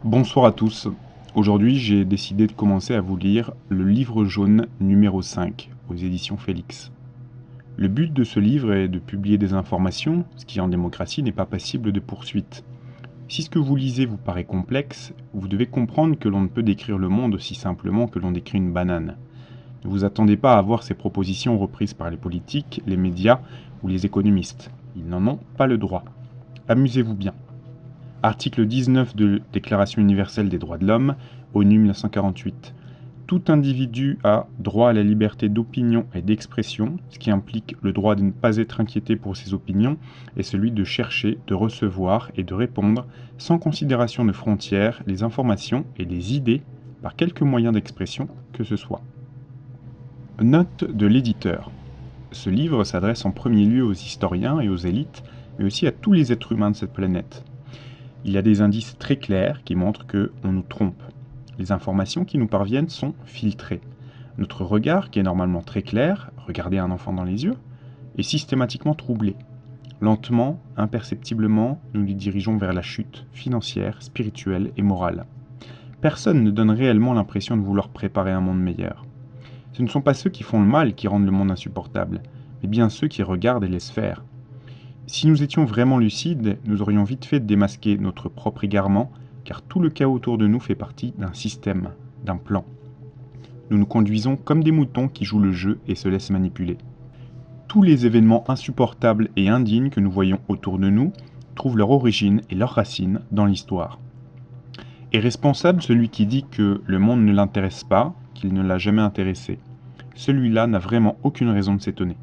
Bonsoir à tous. Aujourd'hui, j'ai décidé de commencer à vous lire le livre jaune numéro 5 aux éditions Félix. Le but de ce livre est de publier des informations, ce qui en démocratie n'est pas passible de poursuite. Si ce que vous lisez vous paraît complexe, vous devez comprendre que l'on ne peut décrire le monde aussi simplement que l'on décrit une banane. Ne vous attendez pas à voir ces propositions reprises par les politiques, les médias ou les économistes. Ils n'en ont pas le droit. Amusez-vous bien. Article 19 de Déclaration universelle des droits de l'homme, ONU 1948. Tout individu a droit à la liberté d'opinion et d'expression, ce qui implique le droit de ne pas être inquiété pour ses opinions et celui de chercher, de recevoir et de répondre, sans considération de frontières, les informations et les idées par quelque moyen d'expression que ce soit. Note de l'éditeur. Ce livre s'adresse en premier lieu aux historiens et aux élites, mais aussi à tous les êtres humains de cette planète. Il y a des indices très clairs qui montrent qu'on nous trompe. Les informations qui nous parviennent sont filtrées. Notre regard, qui est normalement très clair, regarder un enfant dans les yeux, est systématiquement troublé. Lentement, imperceptiblement, nous les dirigeons vers la chute financière, spirituelle et morale. Personne ne donne réellement l'impression de vouloir préparer un monde meilleur. Ce ne sont pas ceux qui font le mal qui rendent le monde insupportable, mais bien ceux qui regardent et laissent faire. Si nous étions vraiment lucides, nous aurions vite fait de démasquer notre propre égarement, car tout le chaos autour de nous fait partie d'un système, d'un plan. Nous nous conduisons comme des moutons qui jouent le jeu et se laissent manipuler. Tous les événements insupportables et indignes que nous voyons autour de nous trouvent leur origine et leurs racines dans l'histoire. Est responsable celui qui dit que le monde ne l'intéresse pas, qu'il ne l'a jamais intéressé. Celui-là n'a vraiment aucune raison de s'étonner.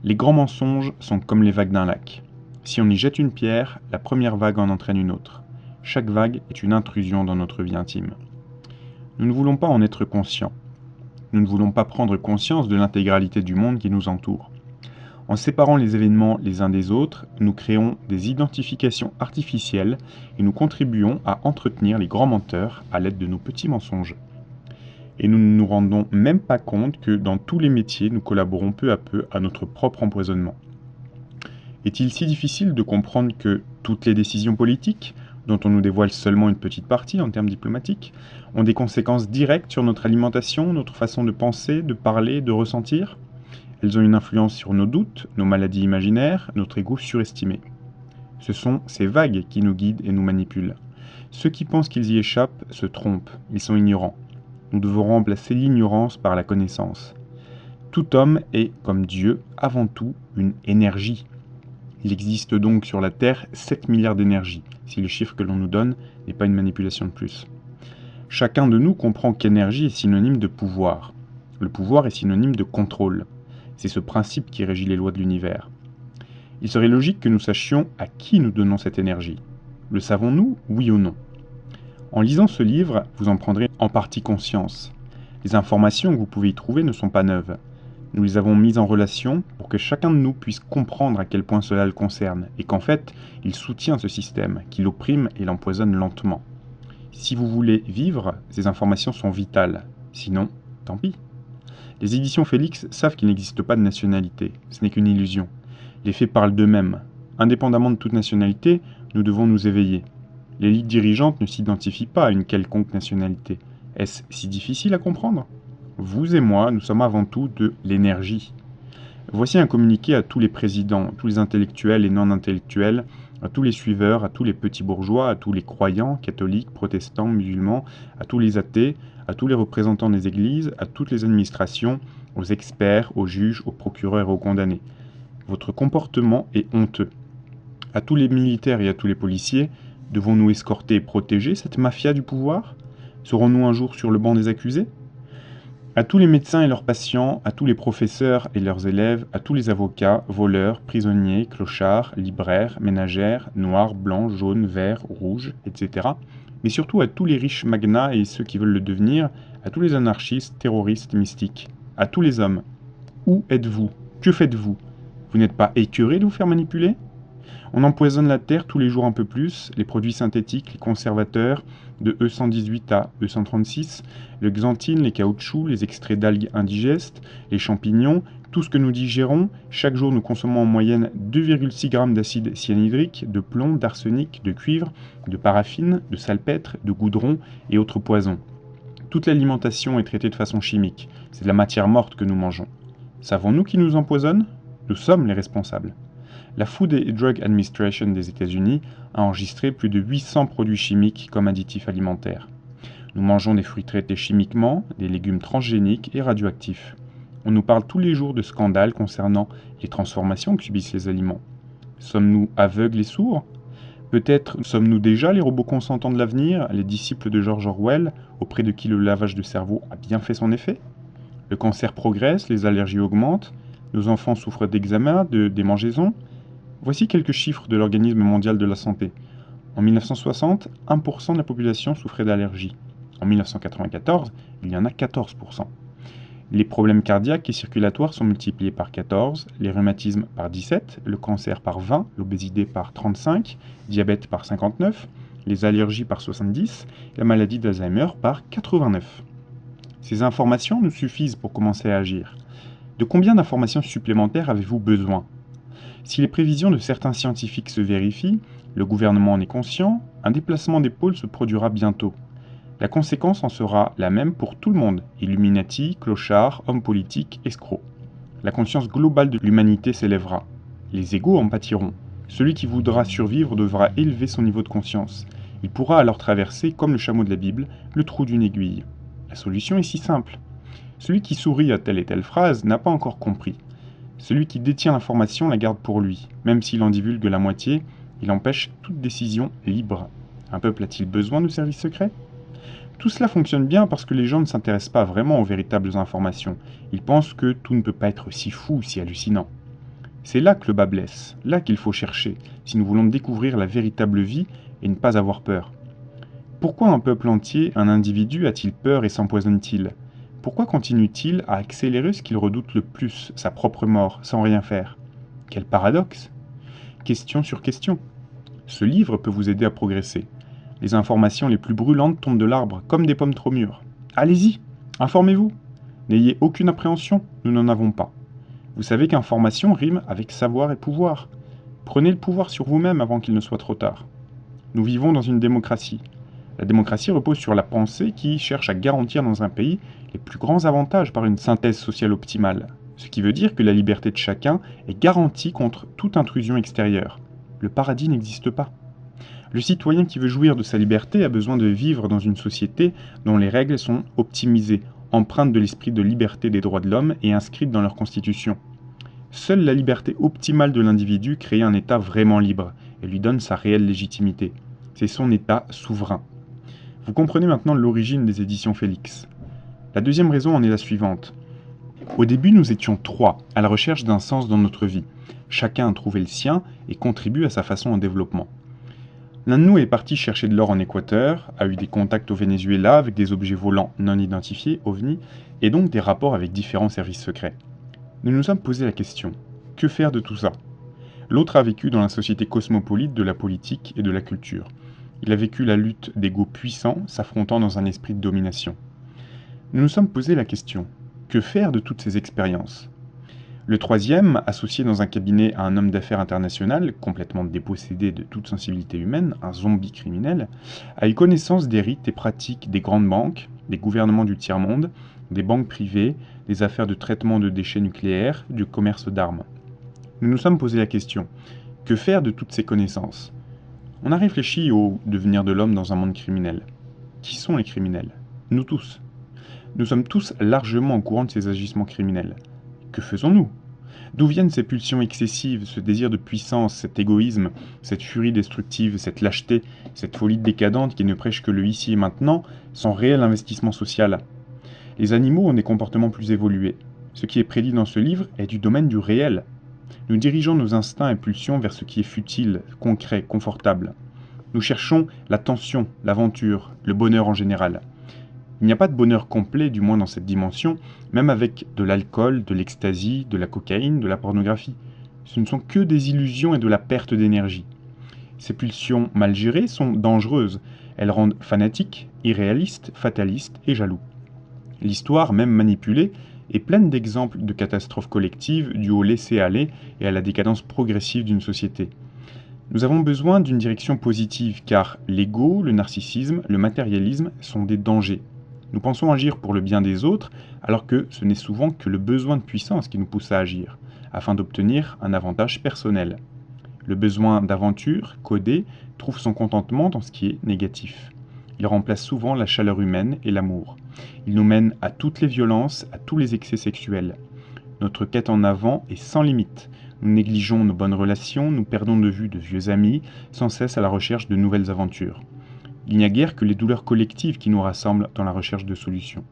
Les grands mensonges sont comme les vagues d'un lac. Si on y jette une pierre, la première vague en entraîne une autre. Chaque vague est une intrusion dans notre vie intime. Nous ne voulons pas en être conscients. Nous ne voulons pas prendre conscience de l'intégralité du monde qui nous entoure. En séparant les événements les uns des autres, nous créons des identifications artificielles et nous contribuons à entretenir les grands menteurs à l'aide de nos petits mensonges. Et nous ne nous rendons même pas compte que dans tous les métiers, nous collaborons peu à peu à notre propre empoisonnement. Est-il si difficile de comprendre que toutes les décisions politiques, dont on nous dévoile seulement une petite partie en termes diplomatiques, ont des conséquences directes sur notre alimentation, notre façon de penser, de parler, de ressentir ? Elles ont une influence sur nos doutes, nos maladies imaginaires, notre ego surestimé. Ce sont ces vagues qui nous guident et nous manipulent. Ceux qui pensent qu'ils y échappent se trompent, ils sont ignorants. Nous devons remplacer l'ignorance par la connaissance. Tout homme est, comme Dieu, avant tout une énergie. Il existe donc sur la Terre 7 milliards d'énergies, si le chiffre que l'on nous donne n'est pas une manipulation de plus. Chacun de nous comprend qu'énergie est synonyme de pouvoir. Le pouvoir est synonyme de contrôle. C'est ce principe qui régit les lois de l'univers. Il serait logique que nous sachions à qui nous donnons cette énergie. Le savons-nous, oui ou non ? En lisant ce livre, vous en prendrez en partie conscience. Les informations que vous pouvez y trouver ne sont pas neuves. Nous les avons mises en relation pour que chacun de nous puisse comprendre à quel point cela le concerne, et qu'en fait, il soutient ce système, qui l'opprime et l'empoisonne lentement. Si vous voulez vivre, ces informations sont vitales. Sinon, tant pis. Les éditions Félix savent qu'il n'existe pas de nationalité. Ce n'est qu'une illusion. Les faits parlent d'eux-mêmes. Indépendamment de toute nationalité, nous devons nous éveiller. L'élite dirigeante ne s'identifie pas à une quelconque nationalité. Est-ce si difficile à comprendre ? Vous et moi, nous sommes avant tout de l'énergie. Voici un communiqué à tous les présidents, tous les intellectuels et non-intellectuels, à tous les suiveurs, à tous les petits bourgeois, à tous les croyants, catholiques, protestants, musulmans, à tous les athées, à tous les représentants des églises, à toutes les administrations, aux experts, aux juges, aux procureurs et aux condamnés. Votre comportement est honteux. À tous les militaires et à tous les policiers, devons-nous escorter et protéger cette mafia du pouvoir ? Serons-nous un jour sur le banc des accusés ? À tous les médecins et leurs patients, à tous les professeurs et leurs élèves, à tous les avocats, voleurs, prisonniers, clochards, libraires, ménagères, noirs, blancs, jaunes, verts, rouges, etc. Mais surtout à tous les riches magnats et ceux qui veulent le devenir, à tous les anarchistes, terroristes, mystiques, à tous les hommes. Où êtes-vous ? Que faites-vous ? Vous n'êtes pas écœurés de vous faire manipuler ? On empoisonne la terre tous les jours un peu plus, les produits synthétiques, les conservateurs, de E118 à E136, le xanthine, les caoutchoucs, les extraits d'algues indigestes, les champignons, tout ce que nous digérons. Chaque jour, nous consommons en moyenne 2,6 g d'acide cyanhydrique, de plomb, d'arsenic, de cuivre, de paraffine, de salpêtre, de goudron et autres poisons. Toute l'alimentation est traitée de façon chimique. C'est de la matière morte que nous mangeons. Savons-nous qui nous empoisonne? Nous sommes les responsables. La Food and Drug Administration des États-Unis a enregistré plus de 800 produits chimiques comme additifs alimentaires. Nous mangeons des fruits traités chimiquement, des légumes transgéniques et radioactifs. On nous parle tous les jours de scandales concernant les transformations que subissent les aliments. Sommes-nous aveugles et sourds? Peut-être sommes-nous déjà les robots consentants de l'avenir, les disciples de George Orwell, auprès de qui le lavage de cerveau a bien fait son effet? Le cancer progresse, les allergies augmentent, nos enfants souffrent d'eczéma, de démangeaisons. Voici quelques chiffres de l'Organisme mondial de la santé. En 1960, 1% de la population souffrait d'allergies. En 1994, il y en a 14%. Les problèmes cardiaques et circulatoires sont multipliés par 14, les rhumatismes par 17, le cancer par 20, l'obésité par 35, diabète par 59, les allergies par 70, la maladie d'Alzheimer par 89. Ces informations nous suffisent pour commencer à agir. De combien d'informations supplémentaires avez-vous besoin? Si les prévisions de certains scientifiques se vérifient, le gouvernement en est conscient, un déplacement des pôles se produira bientôt. La conséquence en sera la même pour tout le monde, Illuminati, clochards, hommes politiques, escrocs. La conscience globale de l'humanité s'élèvera. Les égos en pâtiront. Celui qui voudra survivre devra élever son niveau de conscience. Il pourra alors traverser, comme le chameau de la Bible, le trou d'une aiguille. La solution est si simple. Celui qui sourit à telle et telle phrase n'a pas encore compris. Celui qui détient l'information la garde pour lui. Même s'il en divulgue la moitié, il empêche toute décision libre. Un peuple a-t-il besoin de services secrets? Tout cela fonctionne bien parce que les gens ne s'intéressent pas vraiment aux véritables informations. Ils pensent que tout ne peut pas être si fou, si hallucinant. C'est là que le bât blesse, là qu'il faut chercher, si nous voulons découvrir la véritable vie et ne pas avoir peur. Pourquoi un peuple entier, un individu, a-t-il peur et s'empoisonne-t-il? Pourquoi continue-t-il à accélérer ce qu'il redoute le plus, sa propre mort, sans rien faire? Quel paradoxe! Question sur question. Ce livre peut vous aider à progresser. Les informations les plus brûlantes tombent de l'arbre, comme des pommes trop mûres. Allez-y, informez-vous. N'ayez aucune appréhension, nous n'en avons pas. Vous savez qu'information rime avec savoir et pouvoir. Prenez le pouvoir sur vous-même avant qu'il ne soit trop tard. Nous vivons dans une démocratie. La démocratie repose sur la pensée qui cherche à garantir dans un pays les plus grands avantages par une synthèse sociale optimale. Ce qui veut dire que la liberté de chacun est garantie contre toute intrusion extérieure. Le paradis n'existe pas. Le citoyen qui veut jouir de sa liberté a besoin de vivre dans une société dont les règles sont optimisées, empreintes de l'esprit de liberté des droits de l'homme et inscrites dans leur constitution. Seule la liberté optimale de l'individu crée un État vraiment libre et lui donne sa réelle légitimité. C'est son État souverain. Vous comprenez maintenant l'origine des éditions Félix. La deuxième raison en est la suivante. Au début, nous étions 3, à la recherche d'un sens dans notre vie. Chacun a trouvé le sien et contribue à sa façon au développement. L'un de nous est parti chercher de l'or en Équateur, a eu des contacts au Venezuela avec des objets volants non identifiés, OVNI, et donc des rapports avec différents services secrets. Nous nous sommes posé la question, que faire de tout ça? L'autre a vécu dans la société cosmopolite de la politique et de la culture. Il a vécu la lutte d'égos puissants s'affrontant dans un esprit de domination. Nous nous sommes posé la question, que faire de toutes ces expériences? Le troisième, associé dans un cabinet à un homme d'affaires international, complètement dépossédé de toute sensibilité humaine, un zombie criminel, a eu connaissance des rites et pratiques des grandes banques, des gouvernements du tiers-monde, des banques privées, des affaires de traitement de déchets nucléaires, du commerce d'armes. Nous nous sommes posé la question, que faire de toutes ces connaissances? On a réfléchi au devenir de l'homme dans un monde criminel. Qui sont les criminels? Nous tous. Nous sommes tous largement au courant de ces agissements criminels. Que faisons-nous? D'où viennent ces pulsions excessives, ce désir de puissance, cet égoïsme, cette furie destructive, cette lâcheté, cette folie décadente qui ne prêche que le ici et maintenant, sans réel investissement social? Les animaux ont des comportements plus évolués. Ce qui est prédit dans ce livre est du domaine du réel. Nous dirigeons nos instincts et pulsions vers ce qui est futile, concret, confortable. Nous cherchons la tension, l'aventure, le bonheur en général. Il n'y a pas de bonheur complet, du moins dans cette dimension, même avec de l'alcool, de l'ecstasy, de la cocaïne, de la pornographie. Ce ne sont que des illusions et de la perte d'énergie. Ces pulsions mal gérées sont dangereuses. Elles rendent fanatiques, irréalistes, fatalistes et jaloux. L'histoire, même manipulée, est pleine d'exemples de catastrophes collectives dues au laisser-aller et à la décadence progressive d'une société. Nous avons besoin d'une direction positive car l'ego, le narcissisme, le matérialisme sont des dangers. Nous pensons agir pour le bien des autres alors que ce n'est souvent que le besoin de puissance qui nous pousse à agir, afin d'obtenir un avantage personnel. Le besoin d'aventure, codé, trouve son contentement dans ce qui est négatif. Il remplace souvent la chaleur humaine et l'amour. Il nous mène à toutes les violences, à tous les excès sexuels. Notre quête en avant est sans limite. Nous négligeons nos bonnes relations, nous perdons de vue de vieux amis, sans cesse à la recherche de nouvelles aventures. Il n'y a guère que les douleurs collectives qui nous rassemblent dans la recherche de solutions.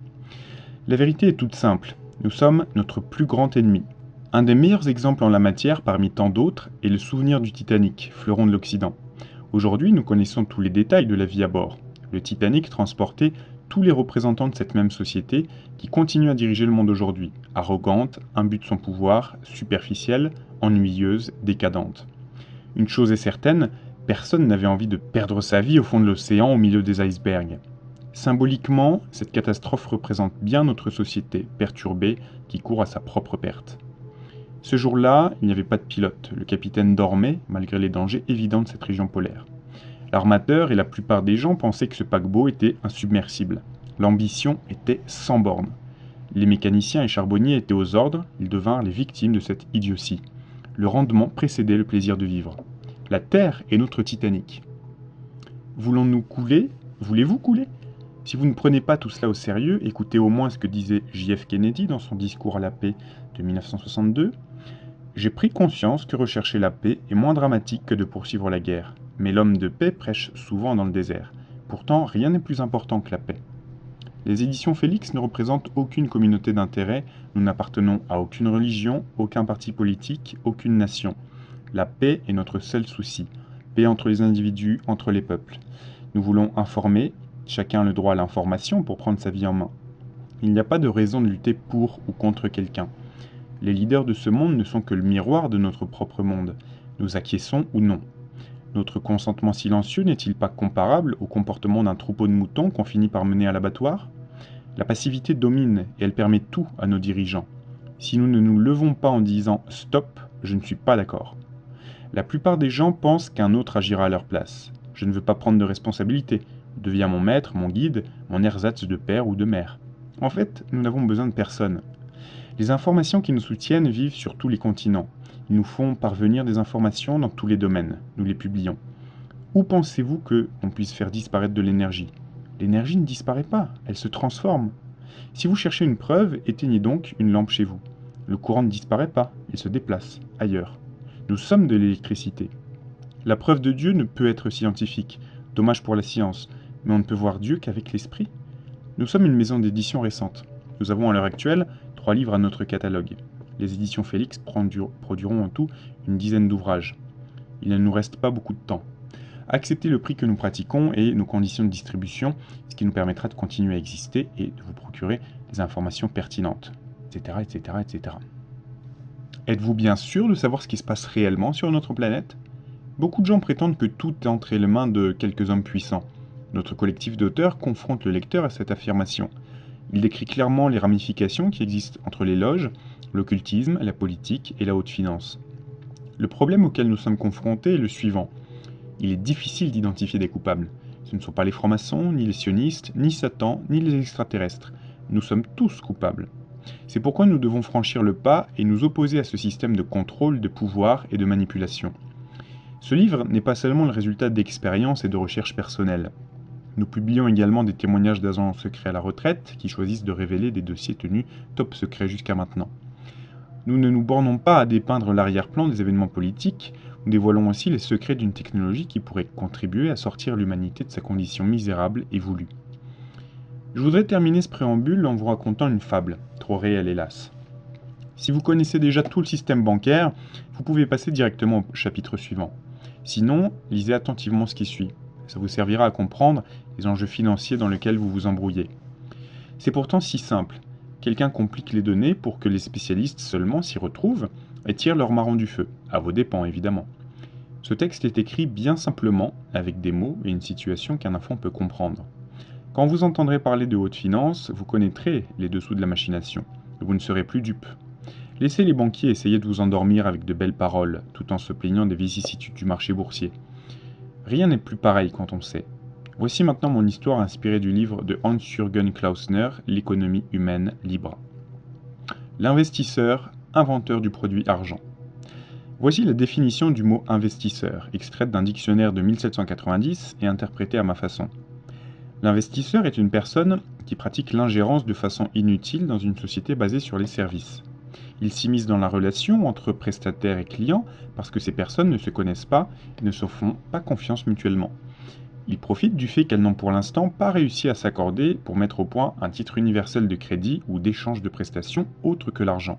La vérité est toute simple. Nous sommes notre plus grand ennemi. Un des meilleurs exemples en la matière, parmi tant d'autres, est le souvenir du Titanic, fleuron de l'Occident. Aujourd'hui, nous connaissons tous les détails de la vie à bord. Le Titanic transportait tous les représentants de cette même société qui continue à diriger le monde aujourd'hui, arrogante, imbue de son pouvoir, superficielle, ennuyeuse, décadente. Une chose est certaine, personne n'avait envie de perdre sa vie au fond de l'océan au milieu des icebergs. Symboliquement, cette catastrophe représente bien notre société perturbée qui court à sa propre perte. Ce jour-là, il n'y avait pas de pilote, le capitaine dormait malgré les dangers évidents de cette région polaire. L'armateur et la plupart des gens pensaient que ce paquebot était insubmersible. L'ambition était sans borne. Les mécaniciens et charbonniers étaient aux ordres, ils devinrent les victimes de cette idiotie. Le rendement précédait le plaisir de vivre. La Terre est notre Titanic. Voulons-nous couler? Voulez-vous couler? Si vous ne prenez pas tout cela au sérieux, écoutez au moins ce que disait J.F. Kennedy dans son discours à la paix de 1962. « J'ai pris conscience que rechercher la paix est moins dramatique que de poursuivre la guerre. Mais l'homme de paix prêche souvent dans le désert. Pourtant, rien n'est plus important que la paix. » Les éditions Félix ne représentent aucune communauté d'intérêt, nous n'appartenons à aucune religion, aucun parti politique, aucune nation. La paix est notre seul souci. Paix entre les individus, entre les peuples. Nous voulons informer, chacun a le droit à l'information pour prendre sa vie en main. Il n'y a pas de raison de lutter pour ou contre quelqu'un. Les leaders de ce monde ne sont que le miroir de notre propre monde. Nous acquiesçons ou non. Notre consentement silencieux n'est-il pas comparable au comportement d'un troupeau de moutons qu'on finit par mener à l'abattoir? La passivité domine et elle permet tout à nos dirigeants. Si nous ne nous levons pas en disant « stop, je ne suis pas d'accord », la plupart des gens pensent qu'un autre agira à leur place. Je ne veux pas prendre de responsabilité. Deviens mon maître, mon guide, mon ersatz de père ou de mère. En fait, nous n'avons besoin de personne. Les informations qui nous soutiennent vivent sur tous les continents. Ils nous font parvenir des informations dans tous les domaines. Nous les publions. Où pensez-vous qu'on puisse faire disparaître de l'énergie? L'énergie ne disparaît pas, elle se transforme. Si vous cherchez une preuve, éteignez donc une lampe chez vous. Le courant ne disparaît pas, il se déplace, ailleurs. Nous sommes de l'électricité. La preuve de Dieu ne peut être scientifique. Dommage pour la science, mais on ne peut voir Dieu qu'avec l'esprit. Nous sommes une maison d'édition récente. Nous avons à l'heure actuelle 3 livres à notre catalogue. Les éditions Félix produiront en tout une dizaine d'ouvrages. Il ne nous reste pas beaucoup de temps. Acceptez le prix que nous pratiquons et nos conditions de distribution, ce qui nous permettra de continuer à exister et de vous procurer des informations pertinentes, etc., etc., etc. Êtes-vous bien sûr de savoir ce qui se passe réellement sur notre planète? Beaucoup de gens prétendent que tout est entre les mains de quelques hommes puissants. Notre collectif d'auteurs confronte le lecteur à cette affirmation. Il décrit clairement les ramifications qui existent entre les loges, l'occultisme, la politique et la haute finance. Le problème auquel nous sommes confrontés est le suivant. Il est difficile d'identifier des coupables. Ce ne sont pas les francs-maçons, ni les sionistes, ni Satan, ni les extraterrestres. Nous sommes tous coupables. C'est pourquoi nous devons franchir le pas et nous opposer à ce système de contrôle, de pouvoir et de manipulation. Ce livre n'est pas seulement le résultat d'expériences et de recherches personnelles. Nous publions également des témoignages d'agents secrets à la retraite qui choisissent de révéler des dossiers tenus top secret jusqu'à maintenant. Nous ne nous bornons pas à dépeindre l'arrière-plan des événements politiques, nous dévoilons aussi les secrets d'une technologie qui pourrait contribuer à sortir l'humanité de sa condition misérable et voulue. Je voudrais terminer ce préambule en vous racontant une fable, trop réelle hélas. Si vous connaissez déjà tout le système bancaire, vous pouvez passer directement au chapitre suivant. Sinon, lisez attentivement ce qui suit. Ça vous servira à comprendre les enjeux financiers dans lesquels vous vous embrouillez. C'est pourtant si simple. Quelqu'un complique les données pour que les spécialistes seulement s'y retrouvent. et tirent leur marron du feu, à vos dépens évidemment. Ce texte est écrit bien simplement, avec des mots et une situation qu'un enfant peut comprendre. Quand vous entendrez parler de haute finance, vous connaîtrez les dessous de la machination, et vous ne serez plus dupe. Laissez les banquiers essayer de vous endormir avec de belles paroles, tout en se plaignant des vicissitudes du marché boursier. Rien n'est plus pareil quand on sait. Voici maintenant mon histoire inspirée du livre de Hans-Jürgen Klausner, L'économie humaine libre. L'investisseur, inventeur du produit argent. Voici la définition du mot investisseur, extraite d'un dictionnaire de 1790 et interprétée à ma façon. L'investisseur est une personne qui pratique l'ingérence de façon inutile dans une société basée sur les services. Il s'immisce dans la relation entre prestataire et client parce que ces personnes ne se connaissent pas et ne se font pas confiance mutuellement. Il profite du fait qu'elles n'ont pour l'instant pas réussi à s'accorder pour mettre au point un titre universel de crédit ou d'échange de prestations autre que l'argent.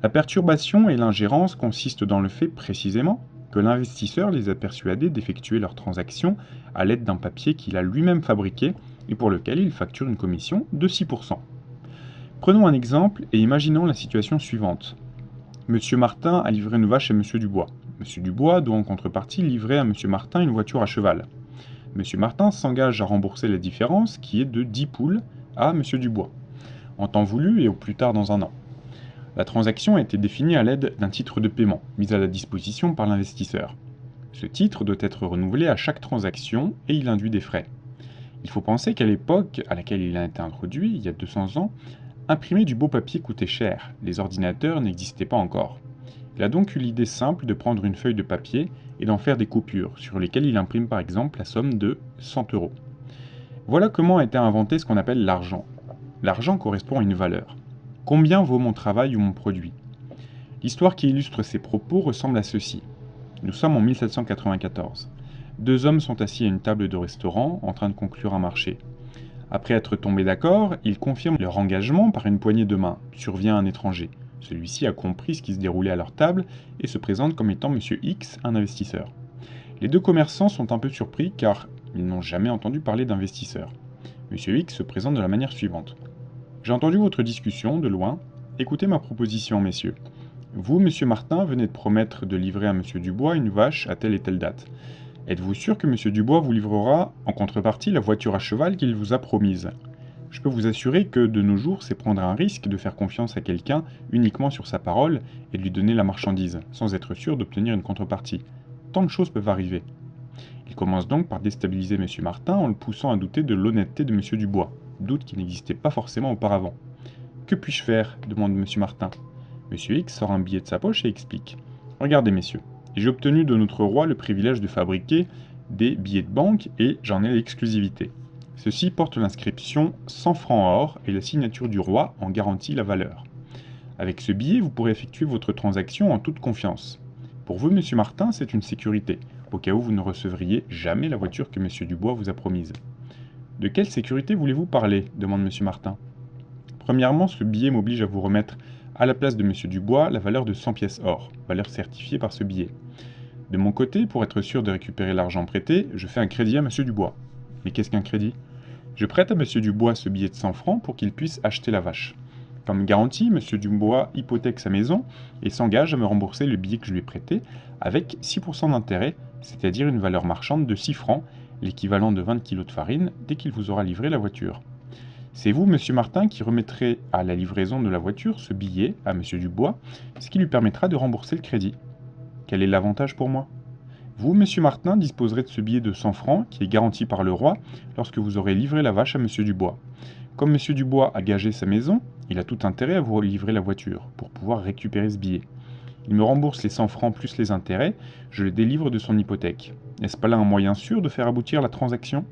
La perturbation et l'ingérence consistent dans le fait précisément que l'investisseur les a persuadés d'effectuer leurs transactions à l'aide d'un papier qu'il a lui-même fabriqué et pour lequel il facture une commission de 6%. Prenons un exemple et imaginons la situation suivante. Monsieur Martin a livré une vache à Monsieur Dubois. Monsieur Dubois doit en contrepartie livrer à Monsieur Martin une voiture à cheval. Monsieur Martin s'engage à rembourser la différence qui est de 10 poules à Monsieur Dubois, en temps voulu et au plus tard dans un an. La transaction a été définie à l'aide d'un titre de paiement, mis à la disposition par l'investisseur. Ce titre doit être renouvelé à chaque transaction et il induit des frais. Il faut penser qu'à l'époque à laquelle il a été introduit, il y a 200 ans, imprimer du beau papier coûtait cher, les ordinateurs n'existaient pas encore. Il a donc eu l'idée simple de prendre une feuille de papier et d'en faire des coupures, sur lesquelles il imprime par exemple la somme de 100 €. Voilà comment a été inventé ce qu'on appelle l'argent. L'argent correspond à une valeur. Combien vaut mon travail ou mon produit? L'histoire qui illustre ces propos ressemble à ceci. Nous sommes en 1794. Deux hommes sont assis à une table de restaurant en train de conclure un marché. Après être tombés d'accord, ils confirment leur engagement par une poignée de main. Survient un étranger. Celui-ci a compris ce qui se déroulait à leur table et se présente comme étant Monsieur X, un investisseur. Les deux commerçants sont un peu surpris car ils n'ont jamais entendu parler d'investisseurs. Monsieur X se présente de la manière suivante. J'ai entendu votre discussion de loin. Écoutez ma proposition, messieurs. Vous, Monsieur Martin, venez de promettre de livrer à Monsieur Dubois une vache à telle et telle date. Êtes-vous sûr que Monsieur Dubois vous livrera en contrepartie la voiture à cheval qu'il vous a promise? Je peux vous assurer que de nos jours, c'est prendre un risque de faire confiance à quelqu'un uniquement sur sa parole et de lui donner la marchandise, sans être sûr d'obtenir une contrepartie. Tant de choses peuvent arriver. Il commence donc par déstabiliser M. Martin en le poussant à douter de l'honnêteté de M. Dubois, doute qui n'existait pas forcément auparavant. Que puis-je faire? Demande M. Martin. M. X sort un billet de sa poche et explique. Regardez, messieurs, j'ai obtenu de notre roi le privilège de fabriquer des billets de banque et j'en ai l'exclusivité. Ceci porte l'inscription 100 francs or et la signature du roi en garantit la valeur. Avec ce billet, vous pourrez effectuer votre transaction en toute confiance. Pour vous, Monsieur Martin, c'est une sécurité, au cas où vous ne recevriez jamais la voiture que Monsieur Dubois vous a promise. De quelle sécurité voulez-vous parler? Demande Monsieur Martin. Premièrement, ce billet m'oblige à vous remettre à la place de Monsieur Dubois la valeur de 100 pièces or, valeur certifiée par ce billet. De mon côté, pour être sûr de récupérer l'argent prêté, je fais un crédit à Monsieur Dubois. Mais qu'est-ce qu'un crédit? Je prête à Monsieur Dubois ce billet de 100 francs pour qu'il puisse acheter la vache. Comme garantie, Monsieur Dubois hypothèque sa maison et s'engage à me rembourser le billet que je lui ai prêté avec 6% d'intérêt, c'est-à-dire une valeur marchande de 6 francs, l'équivalent de 20 kg de farine, dès qu'il vous aura livré la voiture. C'est vous, Monsieur Martin, qui remettrez à la livraison de la voiture ce billet à Monsieur Dubois, ce qui lui permettra de rembourser le crédit. Quel est l'avantage pour moi? Vous, Monsieur Martin, disposerez de ce billet de 100 francs qui est garanti par le roi lorsque vous aurez livré la vache à Monsieur Dubois. Comme Monsieur Dubois a gagé sa maison, il a tout intérêt à vous livrer la voiture pour pouvoir récupérer ce billet. Il me rembourse les 100 francs plus les intérêts, je le délivre de son hypothèque. N'est-ce pas là un moyen sûr de faire aboutir la transaction?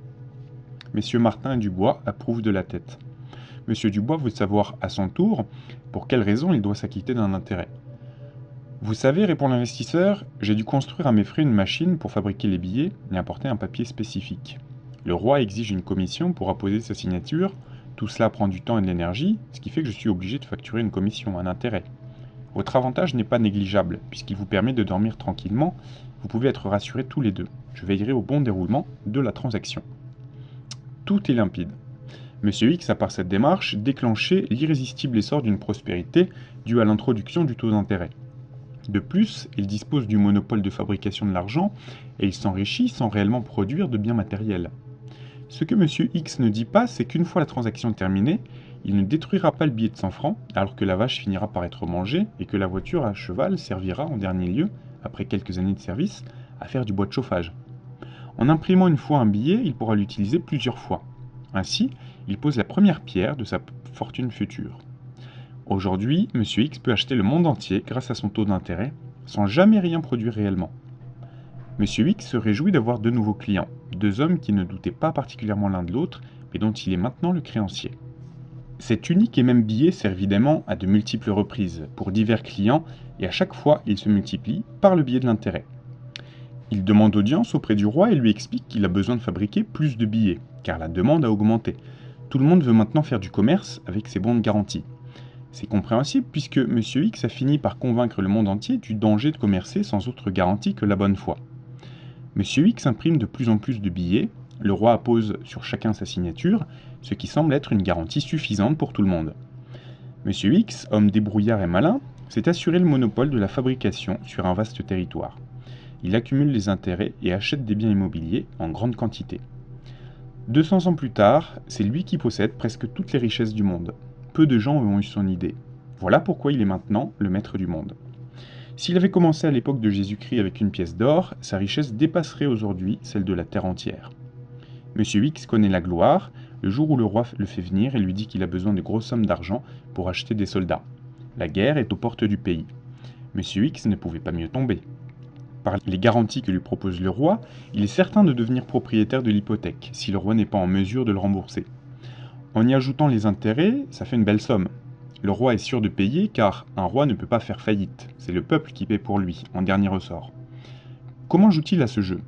Messieurs Martin et Dubois approuvent de la tête. Monsieur Dubois veut savoir à son tour pour quelle raison il doit s'acquitter d'un intérêt. Vous savez, répond l'investisseur, j'ai dû construire à mes frais une machine pour fabriquer les billets et apporter un papier spécifique. Le roi exige une commission pour apposer sa signature, tout cela prend du temps et de l'énergie, ce qui fait que je suis obligé de facturer une commission, un intérêt. Votre avantage n'est pas négligeable, puisqu'il vous permet de dormir tranquillement, vous pouvez être rassurés tous les deux. Je veillerai au bon déroulement de la transaction. Tout est limpide. Monsieur X a par cette démarche déclenché l'irrésistible essor d'une prospérité due à l'introduction du taux d'intérêt. De plus, il dispose du monopole de fabrication de l'argent et il s'enrichit sans réellement produire de biens matériels. Ce que M. X ne dit pas, c'est qu'une fois la transaction terminée, il ne détruira pas le billet de 100 francs, alors que la vache finira par être mangée et que la voiture à cheval servira en dernier lieu, après quelques années de service, à faire du bois de chauffage. En imprimant une fois un billet, il pourra l'utiliser plusieurs fois. Ainsi, il pose la première pierre de sa fortune future. Aujourd'hui, M. X peut acheter le monde entier grâce à son taux d'intérêt, sans jamais rien produire réellement. M. X se réjouit d'avoir deux nouveaux clients, deux hommes qui ne doutaient pas particulièrement l'un de l'autre, mais dont il est maintenant le créancier. Cet unique et même billet sert évidemment à de multiples reprises, pour divers clients, et à chaque fois il se multiplie par le biais de l'intérêt. Il demande audience auprès du roi et lui explique qu'il a besoin de fabriquer plus de billets, car la demande a augmenté. Tout le monde veut maintenant faire du commerce avec ses bons de garantie. C'est compréhensible puisque M. X a fini par convaincre le monde entier du danger de commercer sans autre garantie que la bonne foi. M. X imprime de plus en plus de billets, le roi appose sur chacun sa signature, ce qui semble être une garantie suffisante pour tout le monde. M. X, homme débrouillard et malin, s'est assuré le monopole de la fabrication sur un vaste territoire. Il accumule les intérêts et achète des biens immobiliers en grande quantité. 200 ans plus tard, c'est lui qui possède presque toutes les richesses du monde. Peu de gens ont eu son idée. Voilà pourquoi il est maintenant le maître du monde. S'il avait commencé à l'époque de Jésus-Christ avec une pièce d'or, sa richesse dépasserait aujourd'hui celle de la terre entière. M. X connaît la gloire, le jour où le roi le fait venir et lui dit qu'il a besoin de grosses sommes d'argent pour acheter des soldats. La guerre est aux portes du pays. M. X ne pouvait pas mieux tomber. Par les garanties que lui propose le roi, il est certain de devenir propriétaire de l'hypothèque, si le roi n'est pas en mesure de le rembourser. En y ajoutant les intérêts, ça fait une belle somme. Le roi est sûr de payer car un roi ne peut pas faire faillite, c'est le peuple qui paie pour lui, en dernier ressort. Comment joue-t-il à ce jeu ?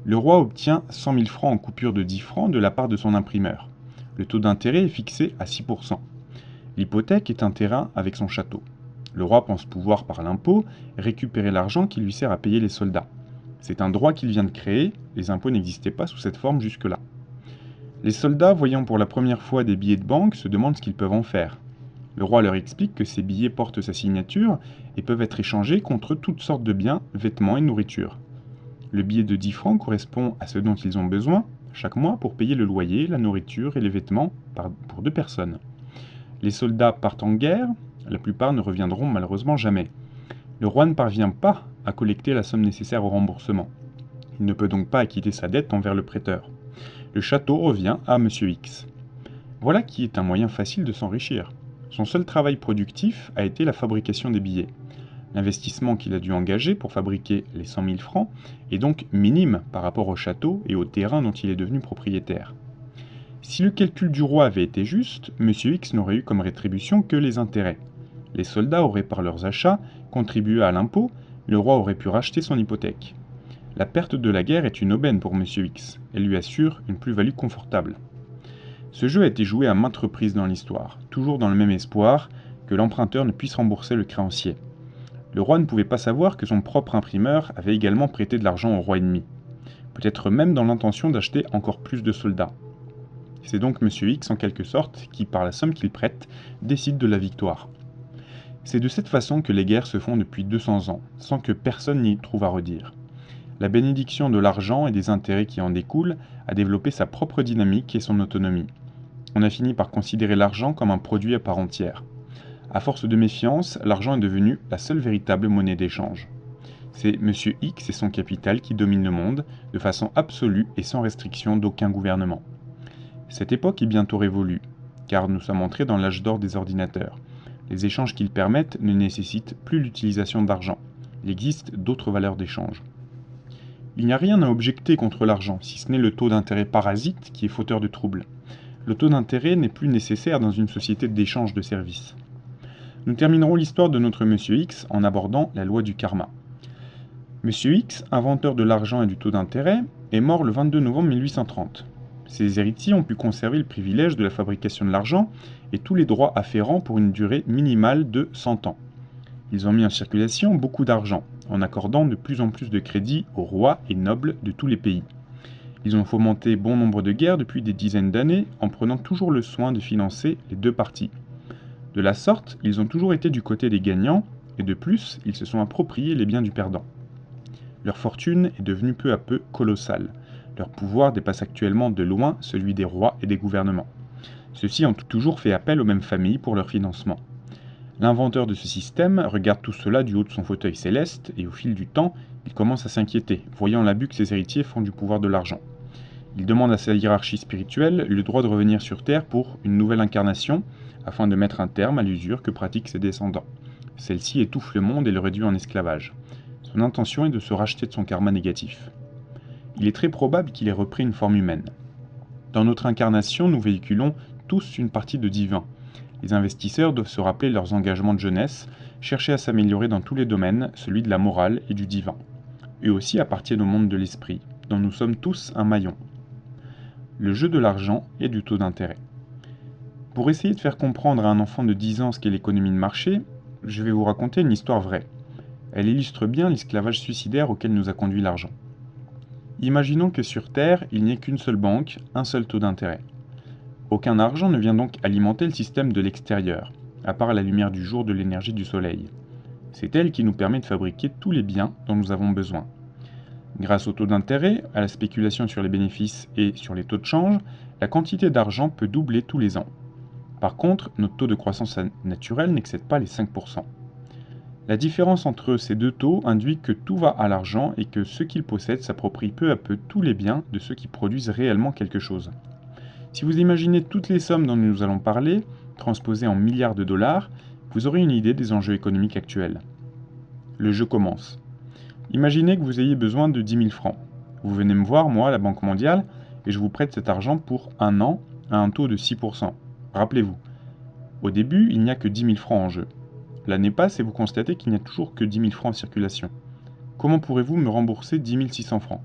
Le roi obtient 100 000 francs en coupure de 10 francs de la part de son imprimeur. Le taux d'intérêt est fixé à 6%. L'hypothèque est un terrain avec son château. Le roi pense pouvoir par l'impôt récupérer l'argent qui lui sert à payer les soldats. C'est un droit qu'il vient de créer, les impôts n'existaient pas sous cette forme jusque-là. Les soldats, voyant pour la première fois des billets de banque, se demandent ce qu'ils peuvent en faire. Le roi leur explique que ces billets portent sa signature et peuvent être échangés contre toutes sortes de biens, vêtements et nourriture. Le billet de 10 francs correspond à ce dont ils ont besoin chaque mois pour payer le loyer, la nourriture et les vêtements pour 2 personnes. Les soldats partent en guerre, la plupart ne reviendront malheureusement jamais. Le roi ne parvient pas à collecter la somme nécessaire au remboursement. Il ne peut donc pas acquitter sa dette envers le prêteur. Le château revient à M. X. Voilà qui est un moyen facile de s'enrichir. Son seul travail productif a été la fabrication des billets. L'investissement qu'il a dû engager pour fabriquer les 100 000 francs est donc minime par rapport au château et au terrain dont il est devenu propriétaire. Si le calcul du roi avait été juste, M. X n'aurait eu comme rétribution que les intérêts. Les soldats auraient par leurs achats contribué à l'impôt, le roi aurait pu racheter son hypothèque. La perte de la guerre est une aubaine pour M. X, elle lui assure une plus-value confortable. Ce jeu a été joué à maintes reprises dans l'histoire, toujours dans le même espoir que l'emprunteur ne puisse rembourser le créancier. Le roi ne pouvait pas savoir que son propre imprimeur avait également prêté de l'argent au roi ennemi, peut-être même dans l'intention d'acheter encore plus de soldats. C'est donc M. X en quelque sorte qui, par la somme qu'il prête, décide de la victoire. C'est de cette façon que les guerres se font depuis 200 ans, sans que personne n'y trouve à redire. La bénédiction de l'argent et des intérêts qui en découlent a développé sa propre dynamique et son autonomie. On a fini par considérer l'argent comme un produit à part entière. À force de méfiance, l'argent est devenu la seule véritable monnaie d'échange. C'est M. X et son capital qui dominent le monde, de façon absolue et sans restriction d'aucun gouvernement. Cette époque est bientôt révolue, car nous sommes entrés dans l'âge d'or des ordinateurs. Les échanges qu'ils permettent ne nécessitent plus l'utilisation d'argent. Il existe d'autres valeurs d'échange. Il n'y a rien à objecter contre l'argent, si ce n'est le taux d'intérêt parasite qui est fauteur de troubles. Le taux d'intérêt n'est plus nécessaire dans une société d'échange de services. Nous terminerons l'histoire de notre Monsieur X en abordant la loi du karma. Monsieur X, inventeur de l'argent et du taux d'intérêt, est mort le 22 novembre 1830. Ses héritiers ont pu conserver le privilège de la fabrication de l'argent et tous les droits afférents pour une durée minimale de 100 ans. Ils ont mis en circulation beaucoup d'argent, en accordant de plus en plus de crédits aux rois et nobles de tous les pays. Ils ont fomenté bon nombre de guerres depuis des dizaines d'années, en prenant toujours le soin de financer les deux parties. De la sorte, ils ont toujours été du côté des gagnants, et de plus, ils se sont appropriés les biens du perdant. Leur fortune est devenue peu à peu colossale. Leur pouvoir dépasse actuellement de loin celui des rois et des gouvernements. Ceux-ci ont toujours fait appel aux mêmes familles pour leur financement. L'inventeur de ce système regarde tout cela du haut de son fauteuil céleste et au fil du temps, il commence à s'inquiéter, voyant l'abus que ses héritiers font du pouvoir de l'argent. Il demande à sa hiérarchie spirituelle le droit de revenir sur Terre pour une nouvelle incarnation, afin de mettre un terme à l'usure que pratiquent ses descendants. Celle-ci étouffe le monde et le réduit en esclavage. Son intention est de se racheter de son karma négatif. Il est très probable qu'il ait repris une forme humaine. Dans notre incarnation, nous véhiculons tous une partie de divin. Les investisseurs doivent se rappeler leurs engagements de jeunesse, chercher à s'améliorer dans tous les domaines, celui de la morale et du divin. Eux aussi appartiennent au monde de l'esprit, dont nous sommes tous un maillon. Le jeu de l'argent et du taux d'intérêt. Pour essayer de faire comprendre à un enfant de 10 ans ce qu'est l'économie de marché, je vais vous raconter une histoire vraie. Elle illustre bien l'esclavage suicidaire auquel nous a conduit l'argent. Imaginons que sur Terre, il n'y ait qu'une seule banque, un seul taux d'intérêt. Aucun argent ne vient donc alimenter le système de l'extérieur, à part la lumière du jour de l'énergie du soleil. C'est elle qui nous permet de fabriquer tous les biens dont nous avons besoin. Grâce au taux d'intérêt, à la spéculation sur les bénéfices et sur les taux de change, la quantité d'argent peut doubler tous les ans. Par contre, notre taux de croissance naturelle n'excède pas les 5%. La différence entre ces deux taux induit que tout va à l'argent et que ceux qui le possèdent s'approprient peu à peu tous les biens de ceux qui produisent réellement quelque chose. Si vous imaginez toutes les sommes dont nous allons parler, transposées en milliards de dollars, vous aurez une idée des enjeux économiques actuels. Le jeu commence. Imaginez que vous ayez besoin de 10 000 francs. Vous venez me voir, moi, la Banque mondiale, et je vous prête cet argent pour un an à un taux de 6%. Rappelez-vous, au début, il n'y a que 10 000 francs en jeu. L'année passe et vous constatez qu'il n'y a toujours que 10 000 francs en circulation. Comment pourrez-vous me rembourser 10 600 francs?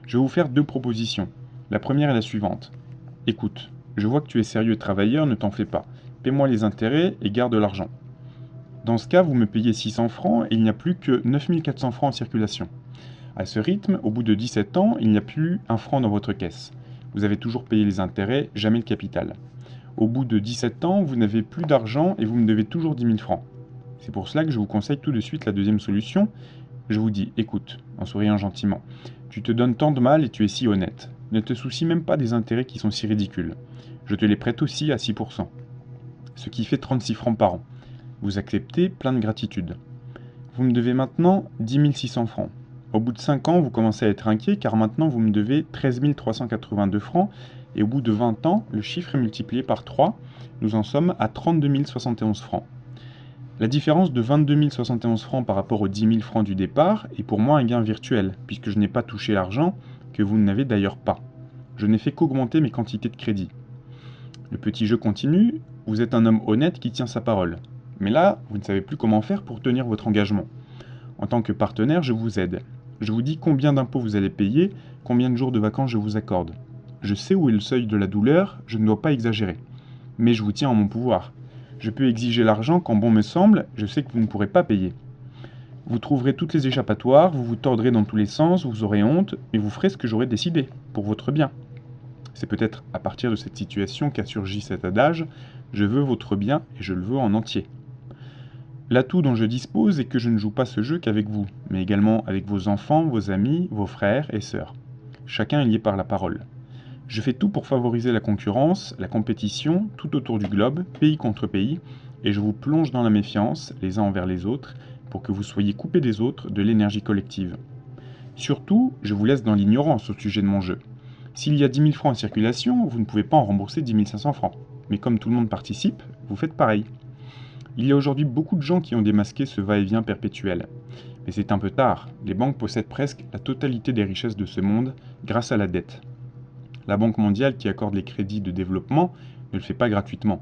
Je vais vous faire deux propositions. La première est la suivante. Écoute, je vois que tu es sérieux et travailleur, ne t'en fais pas. Paie-moi les intérêts et garde l'argent. Dans ce cas, vous me payez 600 francs et il n'y a plus que 9 400 francs en circulation. À ce rythme, au bout de 17 ans, il n'y a plus un franc dans votre caisse. Vous avez toujours payé les intérêts, jamais le capital. Au bout de 17 ans, vous n'avez plus d'argent et vous me devez toujours 10 000 francs. C'est pour cela que je vous conseille tout de suite la deuxième solution. Je vous dis, écoute, en souriant gentiment, tu te donnes tant de mal et tu es si honnête. Ne te soucie même pas des intérêts qui sont si ridicules. Je te les prête aussi à 6%, ce qui fait 36 francs par an. Vous acceptez, plein de gratitude. Vous me devez maintenant 10 600 francs. Au bout de 5 ans, vous commencez à être inquiet car maintenant vous me devez 13 382 francs et au bout de 20 ans, le chiffre est multiplié par 3, nous en sommes à 32 071 francs. La différence de 22 071 francs par rapport aux 10 000 francs du départ est pour moi un gain virtuel, puisque je n'ai pas touché l'argent, que vous n'avez d'ailleurs pas. Je n'ai fait qu'augmenter mes quantités de crédit. Le petit jeu continue, vous êtes un homme honnête qui tient sa parole. Mais là, vous ne savez plus comment faire pour tenir votre engagement. En tant que partenaire, je vous aide. Je vous dis combien d'impôts vous allez payer, combien de jours de vacances je vous accorde. Je sais où est le seuil de la douleur, je ne dois pas exagérer. Mais je vous tiens en mon pouvoir. Je peux exiger l'argent quand bon me semble, je sais que vous ne pourrez pas payer. Vous trouverez toutes les échappatoires, vous vous tordrez dans tous les sens, vous aurez honte, mais vous ferez ce que j'aurai décidé, pour votre bien. C'est peut-être à partir de cette situation qu'a surgi cet adage « Je veux votre bien et je le veux en entier ». L'atout dont je dispose est que je ne joue pas ce jeu qu'avec vous, mais également avec vos enfants, vos amis, vos frères et sœurs. Chacun est lié par la parole. Je fais tout pour favoriser la concurrence, la compétition, tout autour du globe, pays contre pays, et je vous plonge dans la méfiance, les uns envers les autres, pour que vous soyez coupés des autres de l'énergie collective. Surtout, je vous laisse dans l'ignorance au sujet de mon jeu. S'il y a 10 000 francs en circulation, vous ne pouvez pas en rembourser 10 500 francs. Mais comme tout le monde participe, vous faites pareil. Il y a aujourd'hui beaucoup de gens qui ont démasqué ce va-et-vient perpétuel. Mais c'est un peu tard, les banques possèdent presque la totalité des richesses de ce monde grâce à la dette. La Banque mondiale qui accorde les crédits de développement ne le fait pas gratuitement.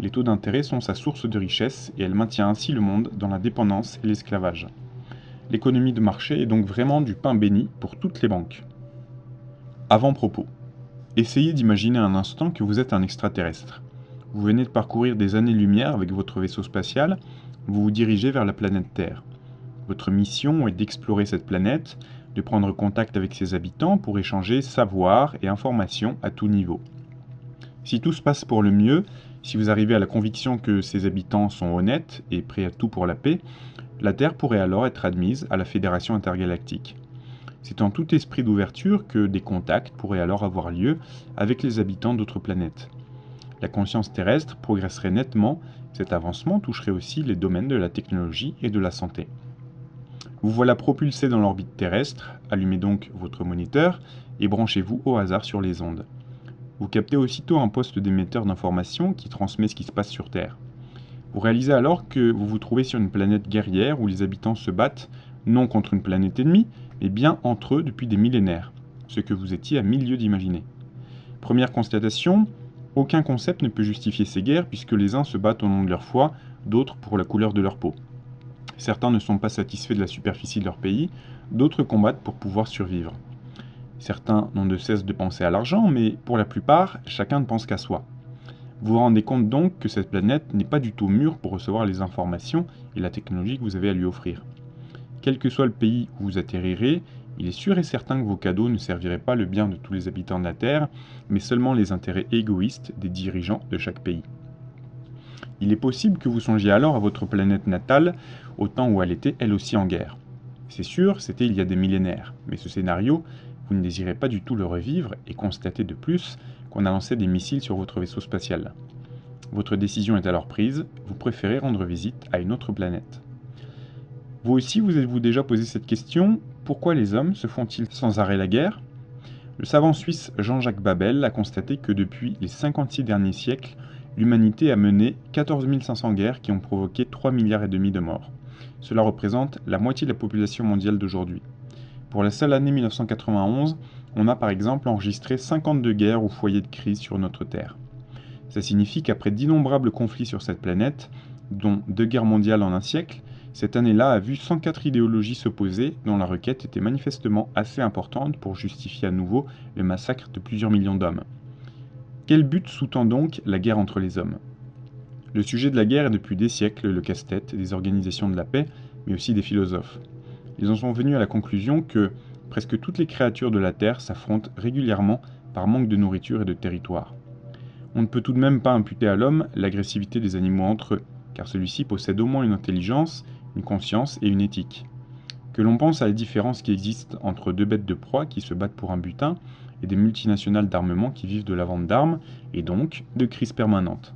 Les taux d'intérêt sont sa source de richesse et elle maintient ainsi le monde dans la dépendance et l'esclavage. L'économie de marché est donc vraiment du pain béni pour toutes les banques. Avant-propos. Essayez d'imaginer un instant que vous êtes un extraterrestre. Vous venez de parcourir des années-lumière avec votre vaisseau spatial, vous vous dirigez vers la planète Terre. Votre mission est d'explorer cette planète, de prendre contact avec ses habitants pour échanger savoir et informations à tout niveau. Si tout se passe pour le mieux, Si vous arrivez à la conviction que ses habitants sont honnêtes et prêts à tout pour la paix, la Terre pourrait alors être admise à la Fédération intergalactique. C'est en tout esprit d'ouverture que des contacts pourraient alors avoir lieu avec les habitants d'autres planètes. La conscience terrestre progresserait nettement, cet avancement toucherait aussi les domaines de la technologie et de la santé. Vous voilà propulsé dans l'orbite terrestre, allumez donc votre moniteur et branchez-vous au hasard sur les ondes. Vous captez aussitôt un poste d'émetteur d'informations qui transmet ce qui se passe sur Terre. Vous réalisez alors que vous vous trouvez sur une planète guerrière où les habitants se battent non contre une planète ennemie, mais bien entre eux depuis des millénaires, ce que vous étiez à 1000 lieues d'imaginer. Première constatation, aucun concept ne peut justifier ces guerres puisque les uns se battent au nom de leur foi, d'autres pour la couleur de leur peau. Certains ne sont pas satisfaits de la superficie de leur pays, d'autres combattent pour pouvoir survivre. Certains n'ont de cesse de penser à l'argent, mais pour la plupart, chacun ne pense qu'à soi. Vous vous rendez compte donc que cette planète n'est pas du tout mûre pour recevoir les informations et la technologie que vous avez à lui offrir. Quel que soit le pays où vous atterrirez, il est sûr et certain que vos cadeaux ne serviraient pas le bien de tous les habitants de la Terre, mais seulement les intérêts égoïstes des dirigeants de chaque pays. Il est possible que vous songiez alors à votre planète natale, au temps où elle était elle aussi en guerre. C'est sûr, c'était il y a des millénaires, mais ce scénario, vous ne désirez pas du tout le revivre et constatez de plus qu'on a lancé des missiles sur votre vaisseau spatial. Votre décision est alors prise, vous préférez rendre visite à une autre planète. Vous aussi, vous êtes-vous déjà posé cette question? Pourquoi les hommes se font-ils sans arrêt la guerre? Le savant suisse Jean-Jacques Babel a constaté que depuis les 56 derniers siècles, l'humanité a mené 14 500 guerres qui ont provoqué 3,5 milliards de morts. Cela représente la moitié de la population mondiale d'aujourd'hui. Pour la seule année 1991, on a par exemple enregistré 52 guerres ou foyers de crise sur notre Terre. Ça signifie qu'après d'innombrables conflits sur cette planète, dont 2 guerres mondiales en un siècle, cette année-là a vu 104 idéologies s'opposer dont la requête était manifestement assez importante pour justifier à nouveau le massacre de plusieurs millions d'hommes. Quel but sous-tend donc la guerre entre les hommes? Le sujet de la guerre est depuis des siècles le casse-tête des organisations de la paix, mais aussi des philosophes. Ils en sont venus à la conclusion que presque toutes les créatures de la Terre s'affrontent régulièrement par manque de nourriture et de territoire. On ne peut tout de même pas imputer à l'homme l'agressivité des animaux entre eux, car celui-ci possède au moins une intelligence, une conscience et une éthique. Que l'on pense à la différence qui existe entre 2 bêtes de proie qui se battent pour un butin et des multinationales d'armement qui vivent de la vente d'armes et donc de crises permanentes.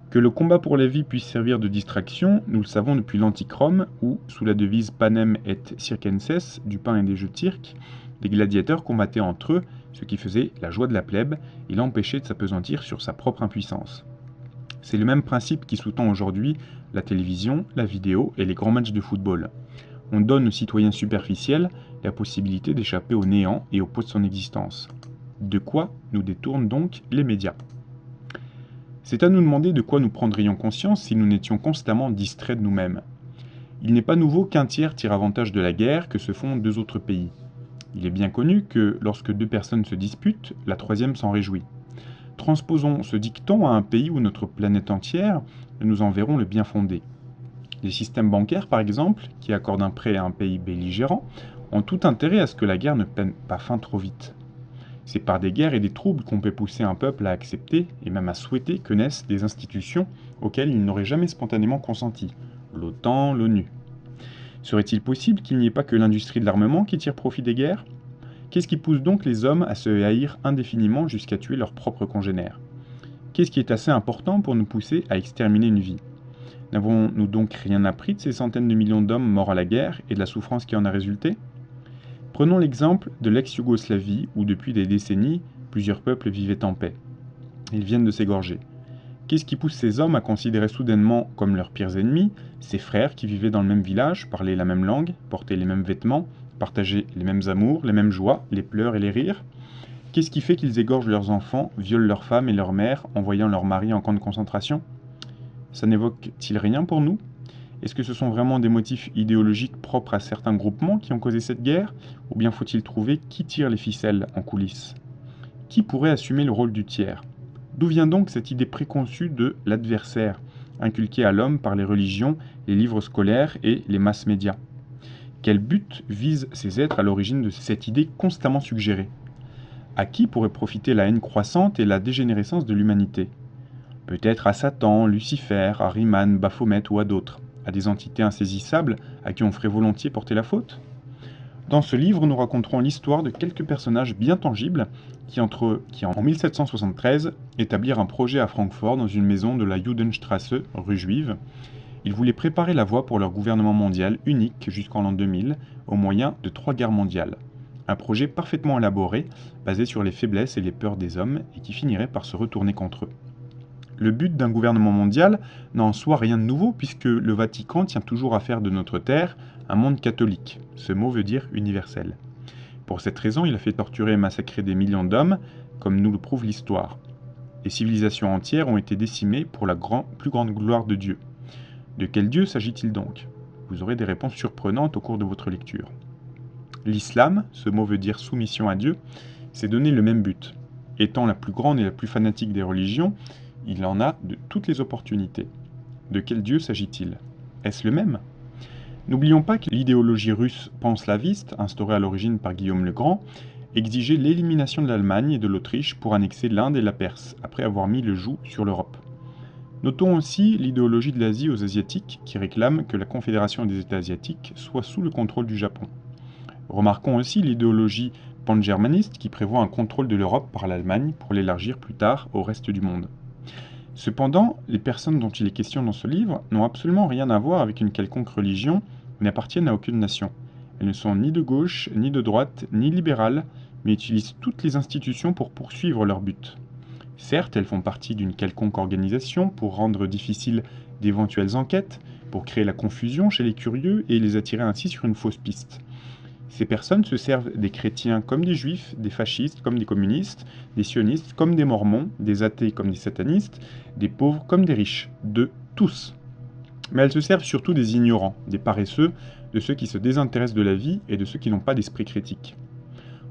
Que le combat pour la vie puisse servir de distraction, nous le savons depuis l'antique Rome où, sous la devise Panem et Circenses, du pain et des jeux de cirque, les gladiateurs combattaient entre eux, ce qui faisait la joie de la plèbe et l'empêchait de s'appesantir sur sa propre impuissance. C'est le même principe qui sous-tend aujourd'hui la télévision, la vidéo et les grands matchs de football. On donne aux citoyens superficiels la possibilité d'échapper au néant et au pot de son existence. De quoi nous détournent donc les médias? C'est à nous demander de quoi nous prendrions conscience si nous n'étions constamment distraits de nous-mêmes. Il n'est pas nouveau qu'un tiers tire avantage de la guerre que se font 2 autres pays. Il est bien connu que lorsque 2 personnes se disputent, la troisième s'en réjouit. Transposons ce dicton à un pays où notre planète entière, nous en verrons le bien fondé. Les systèmes bancaires, par exemple, qui accordent un prêt à un pays belligérant, ont tout intérêt à ce que la guerre ne prenne pas fin trop vite. C'est par des guerres et des troubles qu'on peut pousser un peuple à accepter et même à souhaiter que naissent des institutions auxquelles il n'aurait jamais spontanément consenti, l'OTAN, l'ONU. Serait-il possible qu'il n'y ait pas que l'industrie de l'armement qui tire profit des guerres? Qu'est-ce qui pousse donc les hommes à se haïr indéfiniment jusqu'à tuer leurs propres congénères? Qu'est-ce qui est assez important pour nous pousser à exterminer une vie? N'avons-nous donc rien appris de ces centaines de millions d'hommes morts à la guerre et de la souffrance qui en a résulté? Prenons l'exemple de l'ex-Yougoslavie où depuis des décennies, plusieurs peuples vivaient en paix. Ils viennent de s'égorger. Qu'est-ce qui pousse ces hommes à considérer soudainement comme leurs pires ennemis ces frères qui vivaient dans le même village, parlaient la même langue, portaient les mêmes vêtements, partageaient les mêmes amours, les mêmes joies, les pleurs et les rires? Qu'est-ce qui fait qu'ils égorgent leurs enfants, violent leurs femmes et leurs mères, envoyant leurs maris en camp de concentration? Ça n'évoque-t-il rien pour nous? Est-ce que ce sont vraiment des motifs idéologiques propres à certains groupements qui ont causé cette guerre? Ou bien faut-il trouver qui tire les ficelles en coulisses? Qui pourrait assumer le rôle du tiers? D'où vient donc cette idée préconçue de l'adversaire, inculquée à l'homme par les religions, les livres scolaires et les masses médias? Quel but visent ces êtres à l'origine de cette idée constamment suggérée? À qui pourrait profiter la haine croissante et la dégénérescence de l'humanité? Peut-être à Satan, Lucifer, à Riman, Baphomet ou à d'autres, à des entités insaisissables à qui on ferait volontiers porter la faute? Dans ce livre, nous raconterons l'histoire de quelques personnages bien tangibles qui, en 1773, établirent un projet à Francfort dans une maison de la Judenstrasse, rue Juive. Ils voulaient préparer la voie pour leur gouvernement mondial unique jusqu'en l'an 2000, au moyen de 3 guerres mondiales. Un projet parfaitement élaboré, basé sur les faiblesses et les peurs des hommes, et qui finirait par se retourner contre eux. Le but d'un gouvernement mondial n'a en soi rien de nouveau, puisque le Vatican tient toujours à faire de notre terre un monde catholique. Ce mot veut dire universel. Pour cette raison, il a fait torturer et massacrer des millions d'hommes, comme nous le prouve l'histoire. Des civilisations entières ont été décimées pour la plus grande gloire de Dieu. De quel Dieu s'agit-il donc? Vous aurez des réponses surprenantes au cours de votre lecture. L'islam, ce mot veut dire soumission à Dieu, s'est donné le même but. Étant la plus grande et la plus fanatique des religions, il en a de toutes les opportunités. De quel Dieu s'agit-il? Est-ce le même? N'oublions pas que l'idéologie russe panslaviste, instaurée à l'origine par Guillaume le Grand, exigeait l'élimination de l'Allemagne et de l'Autriche pour annexer l'Inde et la Perse, après avoir mis le joug sur l'Europe. Notons aussi l'idéologie de l'Asie aux Asiatiques, qui réclame que la Confédération des États asiatiques soit sous le contrôle du Japon. Remarquons aussi l'idéologie pan-germaniste qui prévoit un contrôle de l'Europe par l'Allemagne pour l'élargir plus tard au reste du monde. Cependant, les personnes dont il est question dans ce livre n'ont absolument rien à voir avec une quelconque religion et n'appartiennent à aucune nation. Elles ne sont ni de gauche, ni de droite, ni libérales, mais utilisent toutes les institutions pour poursuivre leur but. Certes, elles font partie d'une quelconque organisation pour rendre difficiles d'éventuelles enquêtes, pour créer la confusion chez les curieux et les attirer ainsi sur une fausse piste. Ces personnes se servent des chrétiens comme des juifs, des fascistes comme des communistes, des sionistes comme des mormons, des athées comme des satanistes, des pauvres comme des riches, de tous. Mais elles se servent surtout des ignorants, des paresseux, de ceux qui se désintéressent de la vie et de ceux qui n'ont pas d'esprit critique.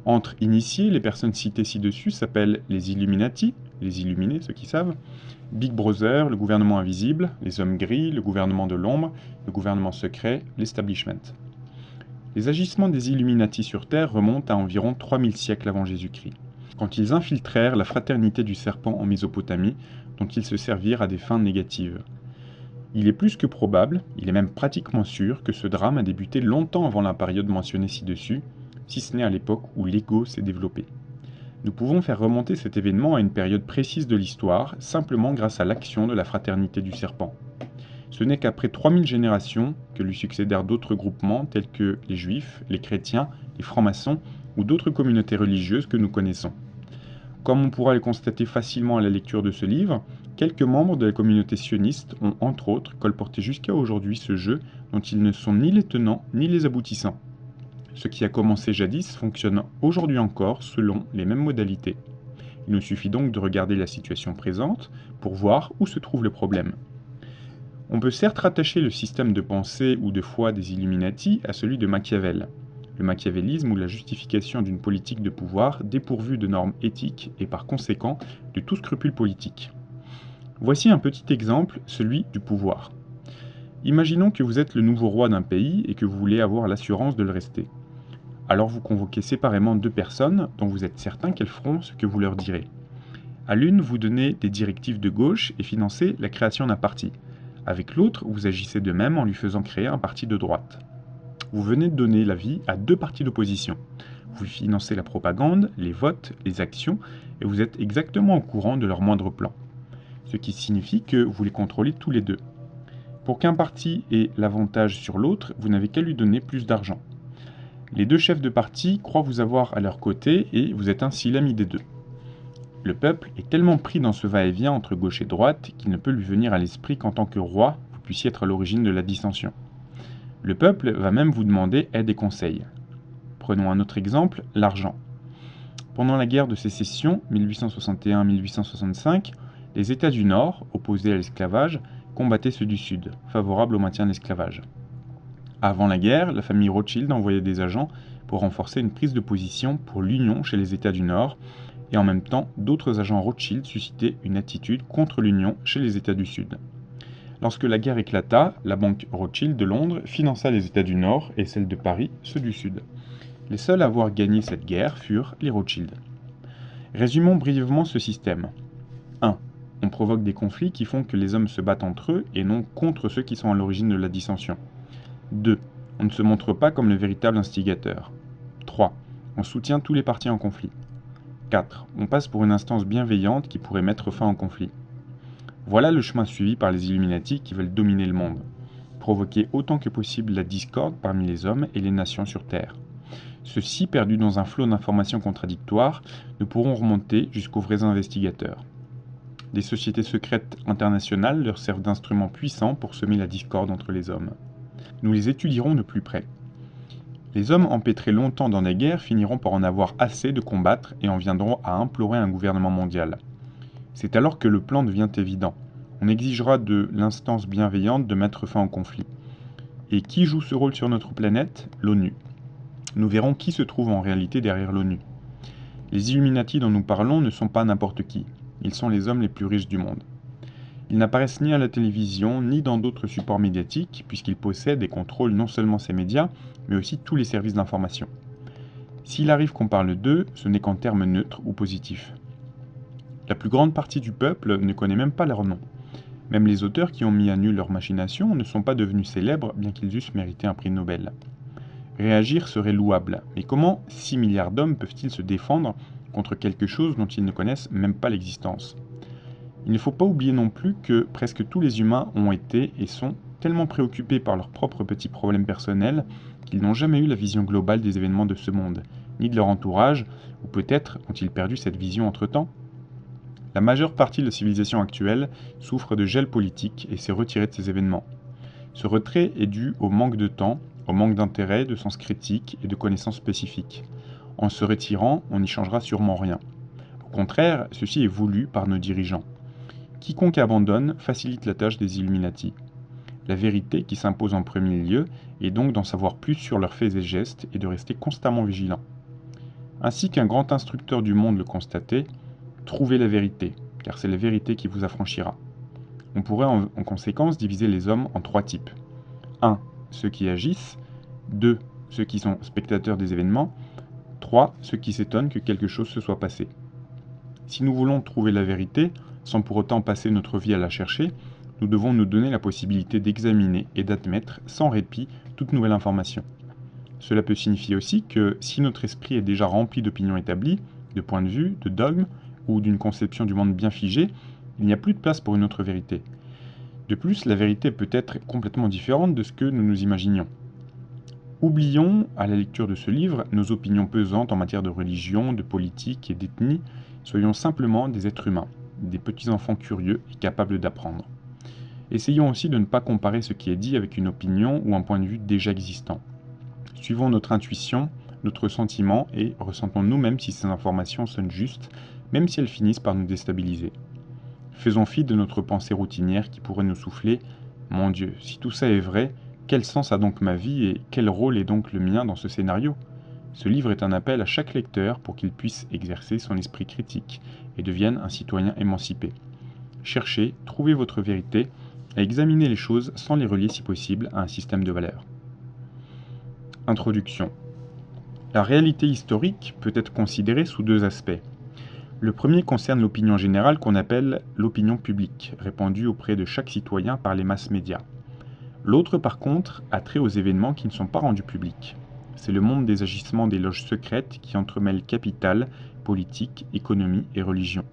Entre initiés, les personnes citées ci-dessus s'appellent les Illuminati, les illuminés, ceux qui savent, Big Brother, le gouvernement invisible, les hommes gris, le gouvernement de l'ombre, le gouvernement secret, l'establishment. Les agissements des Illuminati sur Terre remontent à environ 3000 siècles avant Jésus-Christ, quand ils infiltrèrent la fraternité du serpent en Mésopotamie, dont ils se servirent à des fins négatives. Il est plus que probable, il est même pratiquement sûr, que ce drame a débuté longtemps avant la période mentionnée ci-dessus, si ce n'est à l'époque où l'ego s'est développé. Nous pouvons faire remonter cet événement à une période précise de l'histoire, simplement grâce à l'action de la fraternité du serpent. Ce n'est qu'après 3000 générations que lui succédèrent d'autres groupements tels que les juifs, les chrétiens, les francs-maçons ou d'autres communautés religieuses que nous connaissons. Comme on pourra le constater facilement à la lecture de ce livre, quelques membres de la communauté sioniste ont entre autres colporté jusqu'à aujourd'hui ce jeu dont ils ne sont ni les tenants ni les aboutissants. Ce qui a commencé jadis fonctionne aujourd'hui encore selon les mêmes modalités. Il nous suffit donc de regarder la situation présente pour voir où se trouve le problème. On peut certes rattacher le système de pensée ou de foi des Illuminati à celui de Machiavel, le machiavélisme ou la justification d'une politique de pouvoir dépourvue de normes éthiques et par conséquent de tout scrupule politique. Voici un petit exemple, celui du pouvoir. Imaginons que vous êtes le nouveau roi d'un pays et que vous voulez avoir l'assurance de le rester. Alors vous convoquez séparément 2 personnes dont vous êtes certain qu'elles feront ce que vous leur direz. À l'une, vous donnez des directives de gauche et financez la création d'un parti. Avec l'autre, vous agissez de même en lui faisant créer un parti de droite. Vous venez de donner l'avis à 2 partis d'opposition. Vous financez la propagande, les votes, les actions, et vous êtes exactement au courant de leurs moindres plans. Ce qui signifie que vous les contrôlez tous les 2. Pour qu'un parti ait l'avantage sur l'autre, vous n'avez qu'à lui donner plus d'argent. Les 2 chefs de parti croient vous avoir à leur côté et vous êtes ainsi l'ami des 2. Le peuple est tellement pris dans ce va-et-vient entre gauche et droite qu'il ne peut lui venir à l'esprit qu'en tant que roi, vous puissiez être à l'origine de la dissension. Le peuple va même vous demander aide et conseil. Prenons un autre exemple, l'argent. Pendant la guerre de sécession, 1861-1865, les États du Nord, opposés à l'esclavage, combattaient ceux du Sud, favorables au maintien de l'esclavage. Avant la guerre, la famille Rothschild envoyait des agents pour renforcer une prise de position pour l'union chez les États du Nord, et en même temps, d'autres agents Rothschild suscitaient une attitude contre l'union chez les États du Sud. Lorsque la guerre éclata, la banque Rothschild de Londres finança les États du Nord et celle de Paris, ceux du Sud. Les seuls à avoir gagné cette guerre furent les Rothschild. Résumons brièvement ce système. 1. on provoque des conflits qui font que les hommes se battent entre eux et non contre ceux qui sont à l'origine de la dissension. 2. On ne se montre pas comme le véritable instigateur. 3. On soutient tous les partis en conflit. 4. On passe pour une instance bienveillante qui pourrait mettre fin au conflit. Voilà le chemin suivi par les Illuminati qui veulent dominer le monde. Provoquer autant que possible la discorde parmi les hommes et les nations sur Terre. Ceux-ci, perdus dans un flot d'informations contradictoires, ne pourront remonter jusqu'aux vrais investigateurs. Des sociétés secrètes internationales leur servent d'instruments puissants pour semer la discorde entre les hommes. Nous les étudierons de plus près. Les hommes empêtrés longtemps dans des guerres finiront par en avoir assez de combattre et en viendront à implorer un gouvernement mondial. C'est alors que le plan devient évident. On exigera de l'instance bienveillante de mettre fin au conflit. Et qui joue ce rôle sur notre planète? L'ONU. Nous verrons qui se trouve en réalité derrière l'ONU. Les Illuminati dont nous parlons ne sont pas n'importe qui. Ils sont les hommes les plus riches du monde. Ils n'apparaissent ni à la télévision, ni dans d'autres supports médiatiques, puisqu'ils possèdent et contrôlent non seulement ces médias, mais aussi tous les services d'information. S'il arrive qu'on parle d'eux, ce n'est qu'en termes neutres ou positifs. La plus grande partie du peuple ne connaît même pas leur nom. Même les auteurs qui ont mis à nu leurs machinations ne sont pas devenus célèbres, bien qu'ils eussent mérité un prix Nobel. Réagir serait louable, mais comment 6 milliards d'hommes peuvent-ils se défendre contre quelque chose dont ils ne connaissent même pas l'existence? Il ne faut pas oublier non plus que presque tous les humains ont été et sont tellement préoccupés par leurs propres petits problèmes personnels qu'ils n'ont jamais eu la vision globale des événements de ce monde, ni de leur entourage, ou peut-être ont-ils perdu cette vision entre-temps? La majeure partie de la civilisation actuelle souffre de gel politique et s'est retirée de ces événements. Ce retrait est dû au manque de temps, au manque d'intérêt, de sens critique et de connaissances spécifiques. En se retirant, on n'y changera sûrement rien. Au contraire, ceci est voulu par nos dirigeants. Quiconque abandonne facilite la tâche des Illuminati. La vérité qui s'impose en premier lieu est donc d'en savoir plus sur leurs faits et gestes et de rester constamment vigilant. Ainsi qu'un grand instructeur du monde le constatait, trouvez la vérité, car c'est la vérité qui vous affranchira. On pourrait en conséquence diviser les hommes en 3 types. 1. Ceux qui agissent. 2. Ceux qui sont spectateurs des événements. 3. Ceux qui s'étonnent que quelque chose se soit passé. Si nous voulons trouver la vérité, sans pour autant passer notre vie à la chercher, nous devons nous donner la possibilité d'examiner et d'admettre sans répit toute nouvelle information. Cela peut signifier aussi que si notre esprit est déjà rempli d'opinions établies, de points de vue, de dogmes ou d'une conception du monde bien figée, il n'y a plus de place pour une autre vérité. De plus, la vérité peut être complètement différente de ce que nous nous imaginions. Oublions, à la lecture de ce livre, nos opinions pesantes en matière de religion, de politique et d'ethnie. Soyons simplement des êtres humains, des petits-enfants curieux et capables d'apprendre. Essayons aussi de ne pas comparer ce qui est dit avec une opinion ou un point de vue déjà existant. Suivons notre intuition, notre sentiment et ressentons nous-mêmes si ces informations sonnent justes, même si elles finissent par nous déstabiliser. Faisons fi de notre pensée routinière qui pourrait nous souffler « Mon Dieu, si tout ça est vrai, quel sens a donc ma vie et quel rôle est donc le mien dans ce scénario ?» Ce livre est un appel à chaque lecteur pour qu'il puisse exercer son esprit critique et devienne un citoyen émancipé. Cherchez, trouvez votre vérité et examinez les choses sans les relier si possible à un système de valeurs. Introduction. La réalité historique peut être considérée sous 2 aspects. Le premier concerne l'opinion générale qu'on appelle l'opinion publique, répandue auprès de chaque citoyen par les masses médias. L'autre, par contre, a trait aux événements qui ne sont pas rendus publics. C'est le monde des agissements des loges secrètes qui entremêlent capital, politique, économie et religion.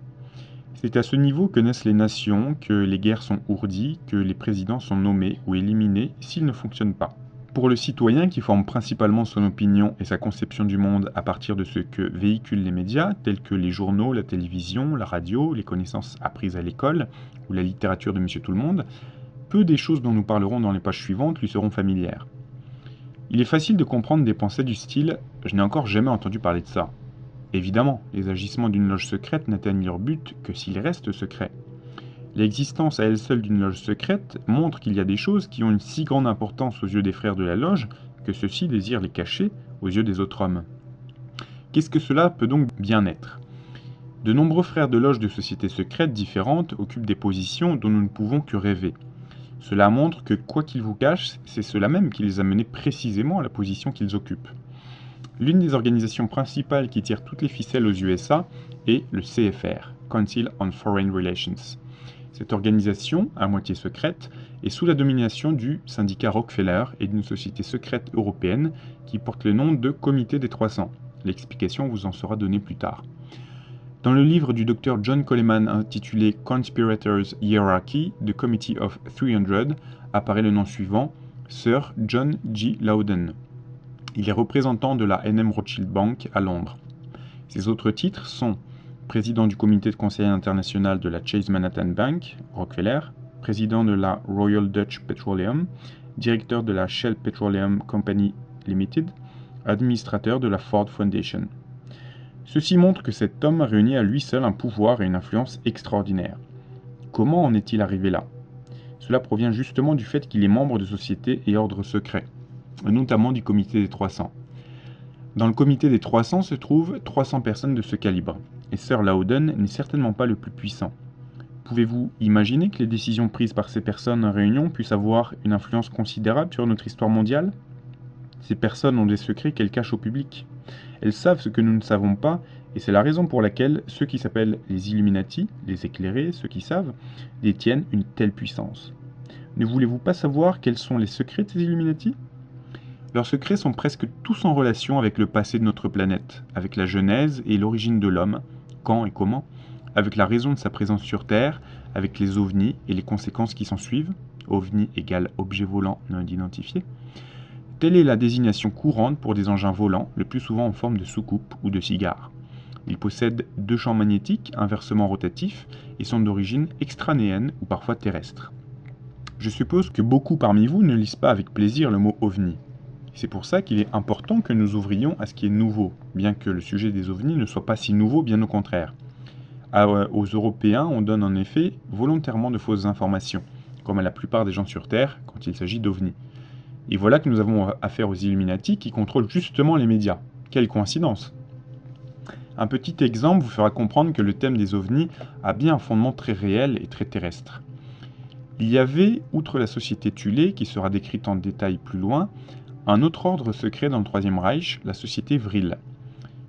C'est à ce niveau que naissent les nations, que les guerres sont ourdies, que les présidents sont nommés ou éliminés s'ils ne fonctionnent pas. Pour le citoyen qui forme principalement son opinion et sa conception du monde à partir de ce que véhiculent les médias, tels que les journaux, la télévision, la radio, les connaissances apprises à l'école ou la littérature de Monsieur Tout-le-Monde, peu des choses dont nous parlerons dans les pages suivantes lui seront familières. Il est facile de comprendre des pensées du style « Je n'ai encore jamais entendu parler de ça ». Évidemment, les agissements d'une loge secrète n'atteignent leur but que s'ils restent secrets. L'existence à elle seule d'une loge secrète montre qu'il y a des choses qui ont une si grande importance aux yeux des frères de la loge que ceux-ci désirent les cacher aux yeux des autres hommes. Qu'est-ce que cela peut donc bien être? De nombreux frères de loge de sociétés secrètes différentes occupent des positions dont nous ne pouvons que rêver. Cela montre que quoi qu'ils vous cachent, c'est cela même qui les a menés précisément à la position qu'ils occupent. L'une des organisations principales qui tire toutes les ficelles aux USA est le CFR, Council on Foreign Relations. Cette organisation, à moitié secrète, est sous la domination du syndicat Rockefeller et d'une société secrète européenne qui porte le nom de Comité des 300. L'explication vous en sera donnée plus tard. Dans le livre du Dr John Coleman intitulé Conspirators Hierarchy, The Committee of 300, apparaît le nom suivant, Sir John G. Loudon. Il est représentant de la NM Rothschild Bank à Londres. Ses autres titres sont président du comité de conseil international de la Chase Manhattan Bank, Rockefeller, président de la Royal Dutch Petroleum, directeur de la Shell Petroleum Company Limited, administrateur de la Ford Foundation. Ceci montre que cet homme réunit à lui seul un pouvoir et une influence extraordinaires. Comment en est-il arrivé là? Cela provient justement du fait qu'il est membre de sociétés et ordres secrets, notamment du comité des 300. Dans le comité des 300 se trouvent 300 personnes de ce calibre, et Sir Loudon n'est certainement pas le plus puissant. Pouvez-vous imaginer que les décisions prises par ces personnes en réunion puissent avoir une influence considérable sur notre histoire mondiale? Ces personnes ont des secrets qu'elles cachent au public. Elles savent ce que nous ne savons pas, et c'est la raison pour laquelle ceux qui s'appellent les Illuminati, les éclairés, ceux qui savent, détiennent une telle puissance. Ne voulez-vous pas savoir quels sont les secrets de ces Illuminati? Leurs secrets sont presque tous en relation avec le passé de notre planète, avec la genèse et l'origine de l'homme, quand et comment, avec la raison de sa présence sur Terre, avec les ovnis et les conséquences qui s'en suivent, ovni égale objet volant non identifié. Telle est la désignation courante pour des engins volants, le plus souvent en forme de soucoupe ou de cigare. Ils possèdent 2 champs magnétiques inversement rotatifs et sont d'origine extranéenne ou parfois terrestre. Je suppose que beaucoup parmi vous ne lisent pas avec plaisir le mot ovni. C'est pour ça qu'il est important que nous ouvrions à ce qui est nouveau, bien que le sujet des ovnis ne soit pas si nouveau, bien au contraire. Aux Européens, on donne en effet volontairement de fausses informations, comme à la plupart des gens sur Terre quand il s'agit d'ovnis. Et voilà que nous avons affaire aux Illuminati qui contrôlent justement les médias. Quelle coïncidence! Un petit exemple vous fera comprendre que le thème des ovnis a bien un fondement très réel et très terrestre. Il y avait, outre la société Thulé, qui sera décrite en détail plus loin, un autre ordre secret dans le Troisième Reich, la société Vril.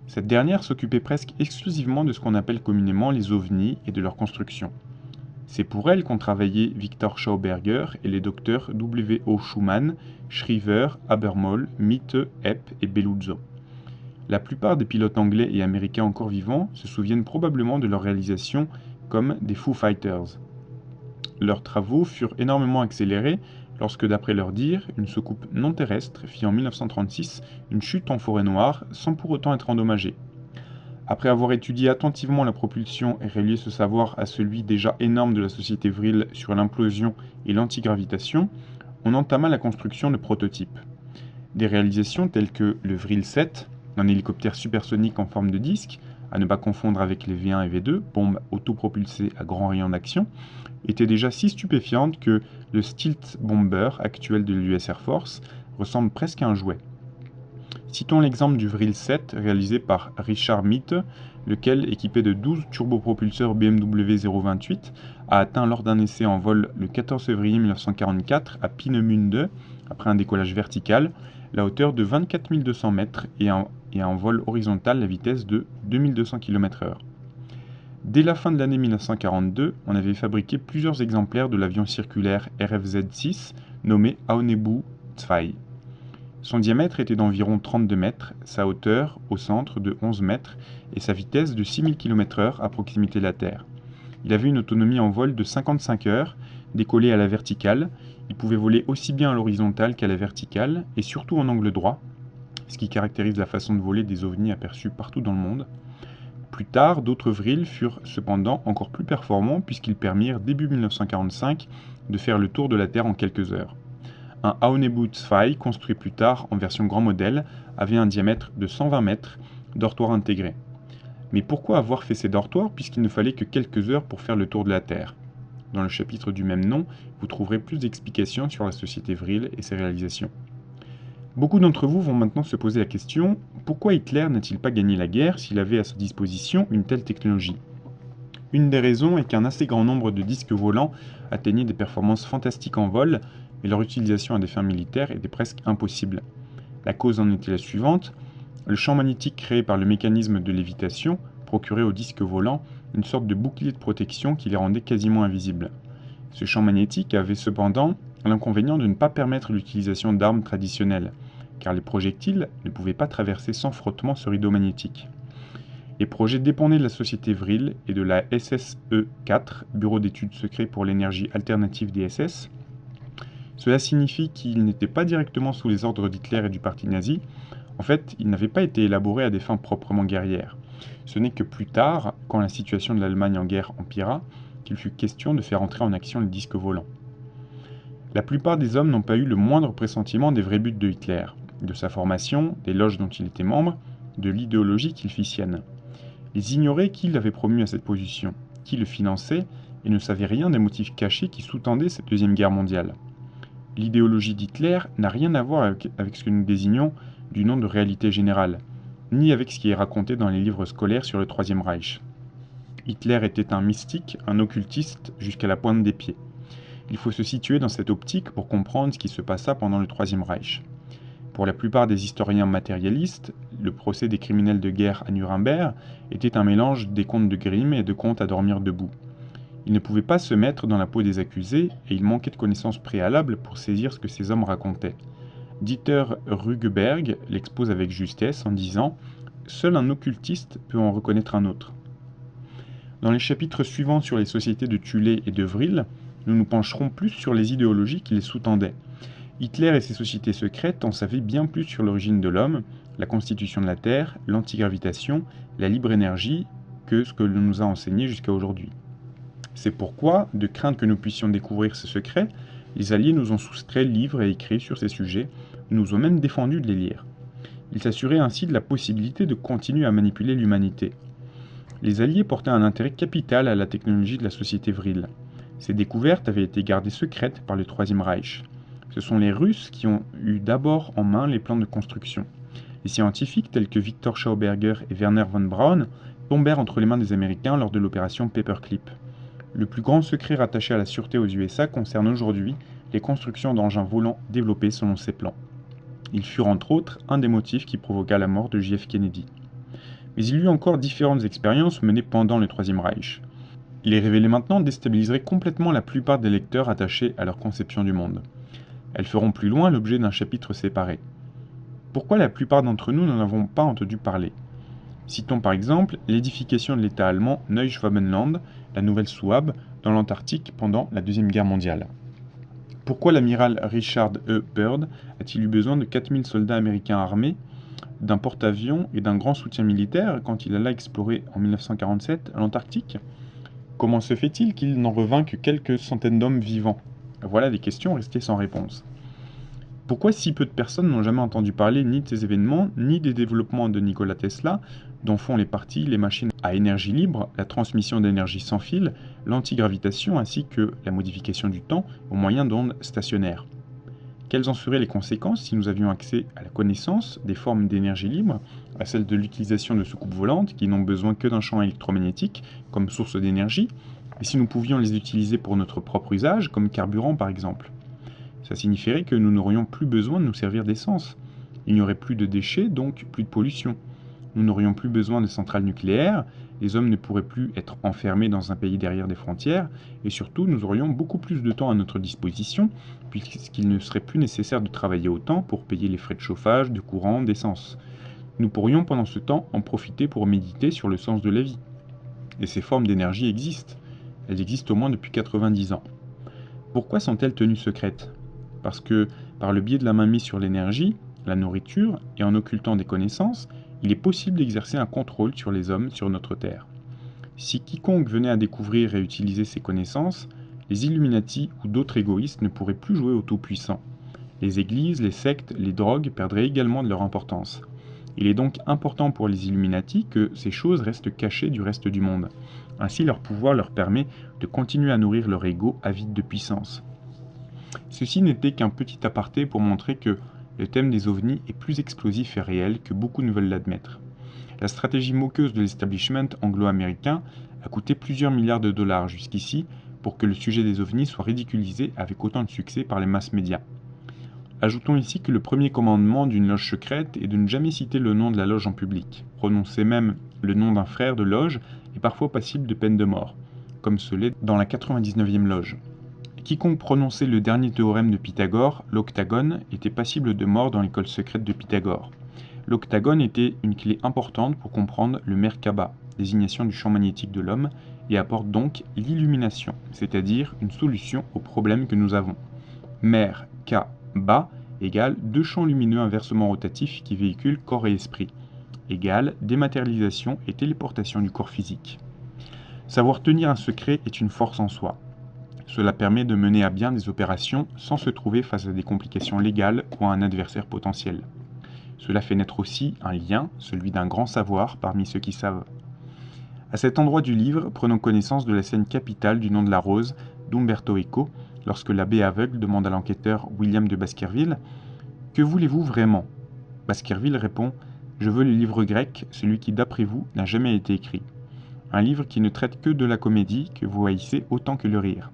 Cette dernière s'occupait presque exclusivement de ce qu'on appelle communément les ovnis et de leur construction. C'est pour elle qu'ont travaillé Victor Schauberger et les docteurs W.O. Schumann, Shriver, Habermohl, Mitte, Epp et Belluzzo. La plupart des pilotes anglais et américains encore vivants se souviennent probablement de leur réalisation comme des Foo Fighters. Leurs travaux furent énormément accélérés lorsque, d'après leur dire, une soucoupe non terrestre fit en 1936 une chute en forêt noire sans pour autant être endommagée. Après avoir étudié attentivement la propulsion et relié ce savoir à celui déjà énorme de la société Vril sur l'implosion et l'antigravitation, on entama la construction de prototypes. Des réalisations telles que le Vril 7, un hélicoptère supersonique en forme de disque, à ne pas confondre avec les V1 et V2, bombes autopropulsées à grand rayon d'action, étaient déjà si stupéfiantes que le Stealth Bomber actuel de l'US Air Force ressemble presque à un jouet. Citons l'exemple du Vril 7 réalisé par Richard Mitte, lequel, équipé de 12 turbopropulseurs BMW 028, a atteint lors d'un essai en vol le 14 février 1944 à Peenemünde, après un décollage vertical, la hauteur de 24 200 mètres et en vol horizontal la vitesse de 2200 km/h. Dès la fin de l'année 1942, on avait fabriqué plusieurs exemplaires de l'avion circulaire RFZ-6 nommé Aonebu 2. Son diamètre était d'environ 32 mètres, sa hauteur au centre de 11 mètres et sa vitesse de 6000 km/h à proximité de la Terre. Il avait une autonomie en vol de 55 heures, décollé à la verticale. Il pouvait voler aussi bien à l'horizontale qu'à la verticale et surtout en angle droit, ce qui caractérise la façon de voler des ovnis aperçus partout dans le monde. Plus tard, d'autres Vril furent cependant encore plus performants puisqu'ils permirent début 1945 de faire le tour de la Terre en quelques heures. Un Aonebu 2 construit plus tard en version grand modèle avait un diamètre de 120 mètres, dortoir intégré. Mais pourquoi avoir fait ces dortoirs puisqu'il ne fallait que quelques heures pour faire le tour de la Terre? Dans le chapitre du même nom, vous trouverez plus d'explications sur la société Vril et ses réalisations. Beaucoup d'entre vous vont maintenant se poser la question, pourquoi Hitler n'a-t-il pas gagné la guerre s'il avait à sa disposition une telle technologie? Une des raisons est qu'un assez grand nombre de disques volants atteignaient des performances fantastiques en vol, mais leur utilisation à des fins militaires était presque impossible. La cause en était la suivante, le champ magnétique créé par le mécanisme de lévitation, procuré aux disques volants, une sorte de bouclier de protection qui les rendait quasiment invisibles. Ce champ magnétique avait cependant l'inconvénient de ne pas permettre l'utilisation d'armes traditionnelles, car les projectiles ne pouvaient pas traverser sans frottement ce rideau magnétique. Les projets dépendaient de la société Vril et de la SSE-4, Bureau d'études secrets pour l'énergie alternative des SS. Cela signifie qu'ils n'étaient pas directement sous les ordres d'Hitler et du parti nazi. En fait, ils n'avaient pas été élaborés à des fins proprement guerrières. Ce n'est que plus tard, quand la situation de l'Allemagne en guerre empira, qu'il fut question de faire entrer en action les disques volants. La plupart des hommes n'ont pas eu le moindre pressentiment des vrais buts de Hitler, de sa formation, des loges dont il était membre, de l'idéologie qu'il fit sienne. Ils ignoraient qui l'avait promu à cette position, qui le finançait, et ne savaient rien des motifs cachés qui sous-tendaient cette deuxième guerre mondiale. L'idéologie d'Hitler n'a rien à voir avec ce que nous désignons du nom de réalité générale, ni avec ce qui est raconté dans les livres scolaires sur le Troisième Reich. Hitler était un mystique, un occultiste jusqu'à la pointe des pieds. Il faut se situer dans cette optique pour comprendre ce qui se passa pendant le Troisième Reich. Pour la plupart des historiens matérialistes, le procès des criminels de guerre à Nuremberg était un mélange des contes de Grimm et de contes à dormir debout. Ils ne pouvaient pas se mettre dans la peau des accusés et il manquait de connaissances préalables pour saisir ce que ces hommes racontaient. Dieter Rugeberg l'expose avec justesse en disant « Seul un occultiste peut en reconnaître un autre ». Dans les chapitres suivants sur les sociétés de Thulé et de Vril, nous nous pencherons plus sur les idéologies qui les sous-tendaient. Hitler et ses sociétés secrètes en savaient bien plus sur l'origine de l'homme, la constitution de la Terre, l'antigravitation, la libre énergie, que ce que l'on nous a enseigné jusqu'à aujourd'hui. C'est pourquoi, de crainte que nous puissions découvrir ces secrets, les Alliés nous ont soustrait livres et écrits sur ces sujets, nous ont même défendu de les lire. Ils s'assuraient ainsi de la possibilité de continuer à manipuler l'humanité. Les Alliés portaient un intérêt capital à la technologie de la société Vril. Ces découvertes avaient été gardées secrètes par le Troisième Reich. Ce sont les Russes qui ont eu d'abord en main les plans de construction. Les scientifiques tels que Victor Schauberger et Werner von Braun tombèrent entre les mains des Américains lors de l'opération Paperclip. Le plus grand secret rattaché à la sûreté aux USA concerne aujourd'hui les constructions d'engins volants développés selon ces plans. Ils furent entre autres un des motifs qui provoqua la mort de J.F. Kennedy. Mais il y eut encore différentes expériences menées pendant le Troisième Reich. Les révéler maintenant déstabiliserait complètement la plupart des lecteurs attachés à leur conception du monde. Elles feront plus loin l'objet d'un chapitre séparé. Pourquoi la plupart d'entre nous n'en avons pas entendu parler ? Citons par exemple l'édification de l'État allemand Neuschwabenland, la nouvelle Souabe, dans l'Antarctique pendant la Deuxième Guerre mondiale. Pourquoi l'amiral Richard E. Byrd a-t-il eu besoin de 4000 soldats américains armés, d'un porte-avions et d'un grand soutien militaire quand il alla explorer en 1947 l'Antarctique ? Comment se fait-il qu'il n'en revint que quelques centaines d'hommes vivants ? Voilà des questions restées sans réponse. Pourquoi si peu de personnes n'ont jamais entendu parler ni de ces événements, ni des développements de Nikola Tesla, dont font les parties les machines à énergie libre, la transmission d'énergie sans fil, l'antigravitation ainsi que la modification du temps au moyen d'ondes stationnaires ? Quelles en seraient les conséquences si nous avions accès à la connaissance des formes d'énergie libre, à celle de l'utilisation de soucoupes volantes qui n'ont besoin que d'un champ électromagnétique comme source d'énergie, et si nous pouvions les utiliser pour notre propre usage, comme carburant par exemple ? Ça signifierait que nous n'aurions plus besoin de nous servir d'essence. Il n'y aurait plus de déchets, donc plus de pollution. Nous n'aurions plus besoin de centrales nucléaires, les hommes ne pourraient plus être enfermés dans un pays derrière des frontières, et surtout nous aurions beaucoup plus de temps à notre disposition, puisqu'il ne serait plus nécessaire de travailler autant pour payer les frais de chauffage, de courant, d'essence. Nous pourrions pendant ce temps en profiter pour méditer sur le sens de la vie. Et ces formes d'énergie existent. Elles existent au moins depuis 90 ans. Pourquoi sont-elles tenues secrètes ? Parce que, par le biais de la mainmise sur l'énergie, la nourriture, et en occultant des connaissances, il est possible d'exercer un contrôle sur les hommes sur notre Terre. Si quiconque venait à découvrir et utiliser ces connaissances, les Illuminati ou d'autres égoïstes ne pourraient plus jouer au tout-puissant. Les églises, les sectes, les drogues perdraient également de leur importance. Il est donc important pour les Illuminati que ces choses restent cachées du reste du monde. Ainsi, leur pouvoir leur permet de continuer à nourrir leur ego avide de puissance. Ceci n'était qu'un petit aparté pour montrer que le thème des ovnis est plus explosif et réel que beaucoup ne veulent l'admettre. La stratégie moqueuse de l'establishment anglo-américain a coûté plusieurs milliards de dollars jusqu'ici pour que le sujet des ovnis soit ridiculisé avec autant de succès par les masses médias. Ajoutons ici que le premier commandement d'une loge secrète est de ne jamais citer le nom de la loge en public. Prononcer même le nom d'un frère de loge et parfois passible de peine de mort, comme ce l'est dans la 99e loge. Quiconque prononçait le dernier théorème de Pythagore, l'octagone, était passible de mort dans l'école secrète de Pythagore. L'octagone était une clé importante pour comprendre le Merkaba, désignation du champ magnétique de l'homme, et apporte donc l'illumination, c'est-à-dire une solution au problème que nous avons. Merkaba égale deux champs lumineux inversement rotatifs qui véhiculent corps et esprit, égale dématérialisation et téléportation du corps physique. Savoir tenir un secret est une force en soi. Cela permet de mener à bien des opérations sans se trouver face à des complications légales ou à un adversaire potentiel. Cela fait naître aussi un lien, celui d'un grand savoir parmi ceux qui savent. À cet endroit du livre, prenons connaissance de la scène capitale du nom de la rose d'Umberto Eco, lorsque l'abbé aveugle demande à l'enquêteur William de Baskerville « Que voulez-vous vraiment ?» Baskerville répond « Je veux le livre grec, celui qui d'après vous n'a jamais été écrit. Un livre qui ne traite que de la comédie, que vous haïssez autant que le rire. »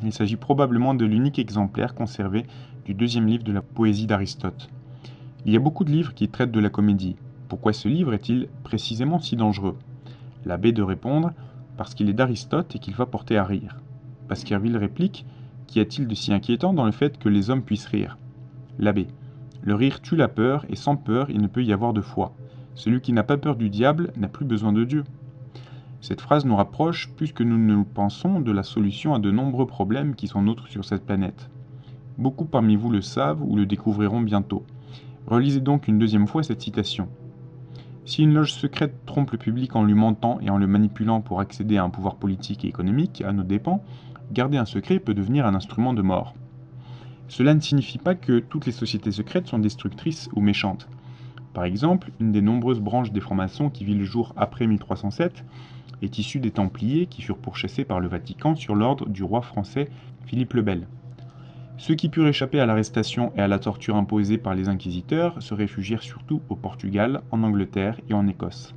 Il s'agit probablement de l'unique exemplaire conservé du deuxième livre de la poésie d'Aristote. Il y a beaucoup de livres qui traitent de la comédie. Pourquoi ce livre est-il précisément si dangereux ? L'abbé de répondre « Parce qu'il est d'Aristote et qu'il va porter à rire. » Baskerville réplique « Qu'y a-t-il de si inquiétant dans le fait que les hommes puissent rire ?» L'abbé « Le rire tue la peur et sans peur il ne peut y avoir de foi. Celui qui n'a pas peur du diable n'a plus besoin de Dieu. » Cette phrase nous rapproche, plus que nous ne le pensons, de la solution à de nombreux problèmes qui sont nôtres sur cette planète. Beaucoup parmi vous le savent ou le découvriront bientôt. Relisez donc une deuxième fois cette citation. Si une loge secrète trompe le public en lui mentant et en le manipulant pour accéder à un pouvoir politique et économique à nos dépens, garder un secret peut devenir un instrument de mort. Cela ne signifie pas que toutes les sociétés secrètes sont destructrices ou méchantes. Par exemple, une des nombreuses branches des francs-maçons qui vit le jour après 1307 est issue des Templiers qui furent pourchassés par le Vatican sur l'ordre du roi français Philippe le Bel. Ceux qui purent échapper à l'arrestation et à la torture imposée par les inquisiteurs se réfugièrent surtout au Portugal, en Angleterre et en Écosse.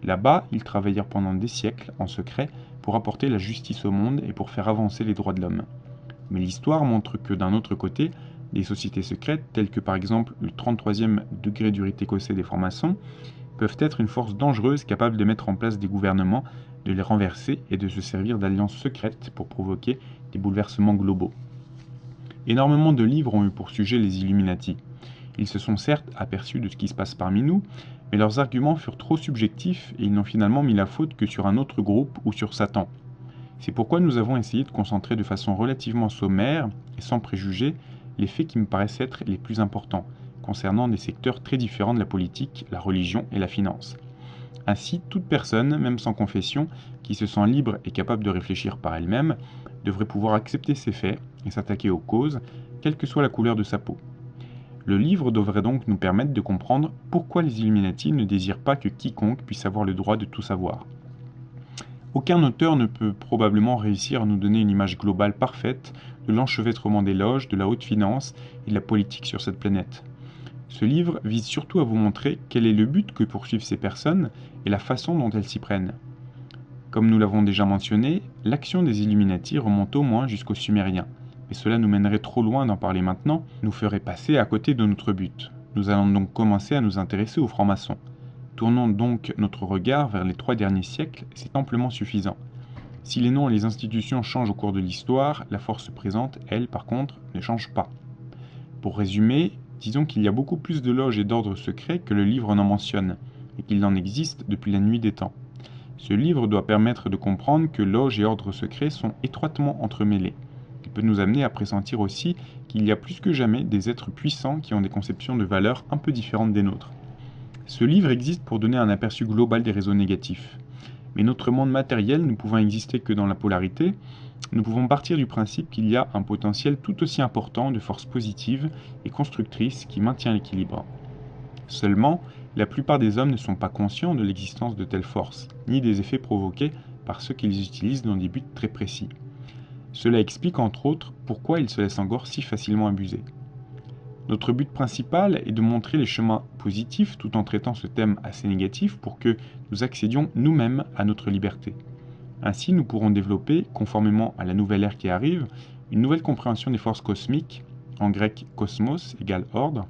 Là-bas, ils travaillèrent pendant des siècles en secret pour apporter la justice au monde et pour faire avancer les droits de l'homme. Mais l'histoire montre que d'un autre côté, des sociétés secrètes, telles que par exemple le 33e degré du rite écossais des francs-maçons, peuvent être une force dangereuse capable de mettre en place des gouvernements, de les renverser et de se servir d'alliances secrètes pour provoquer des bouleversements globaux. Énormément de livres ont eu pour sujet les Illuminati. Ils se sont certes aperçus de ce qui se passe parmi nous, mais leurs arguments furent trop subjectifs et ils n'ont finalement mis la faute que sur un autre groupe ou sur Satan. C'est pourquoi nous avons essayé de concentrer de façon relativement sommaire et sans préjugés les faits qui me paraissent être les plus importants, concernant des secteurs très différents de la politique, la religion et la finance. Ainsi, toute personne, même sans confession, qui se sent libre et capable de réfléchir par elle-même, devrait pouvoir accepter ces faits et s'attaquer aux causes, quelle que soit la couleur de sa peau. Le livre devrait donc nous permettre de comprendre pourquoi les Illuminati ne désirent pas que quiconque puisse avoir le droit de tout savoir. Aucun auteur ne peut probablement réussir à nous donner une image globale parfaite de l'enchevêtrement des loges, de la haute finance et de la politique sur cette planète. Ce livre vise surtout à vous montrer quel est le but que poursuivent ces personnes et la façon dont elles s'y prennent. Comme nous l'avons déjà mentionné, l'action des Illuminati remonte au moins jusqu'aux Sumériens, mais cela nous mènerait trop loin d'en parler maintenant, nous ferait passer à côté de notre but. Nous allons donc commencer à nous intéresser aux francs-maçons. Tournons donc notre regard vers les 3 derniers siècles, c'est amplement suffisant. Si les noms et les institutions changent au cours de l'histoire, la force présente, elle, par contre, ne change pas. Pour résumer, disons qu'il y a beaucoup plus de loges et d'ordres secrets que le livre n'en mentionne, et qu'il en existe depuis la nuit des temps. Ce livre doit permettre de comprendre que loges et ordres secrets sont étroitement entremêlés. Il peut nous amener à pressentir aussi qu'il y a plus que jamais des êtres puissants qui ont des conceptions de valeurs un peu différentes des nôtres. Ce livre existe pour donner un aperçu global des réseaux négatifs. Mais notre monde matériel ne pouvant exister que dans la polarité, nous pouvons partir du principe qu'il y a un potentiel tout aussi important de force positive et constructrice qui maintient l'équilibre. Seulement, la plupart des hommes ne sont pas conscients de l'existence de telles forces, ni des effets provoqués par ceux qu'ils utilisent dans des buts très précis. Cela explique entre autres pourquoi ils se laissent encore si facilement abuser. Notre but principal est de montrer les chemins positifs tout en traitant ce thème assez négatif pour que nous accédions nous-mêmes à notre liberté. Ainsi, nous pourrons développer, conformément à la nouvelle ère qui arrive, une nouvelle compréhension des forces cosmiques, en grec cosmos égale ordre,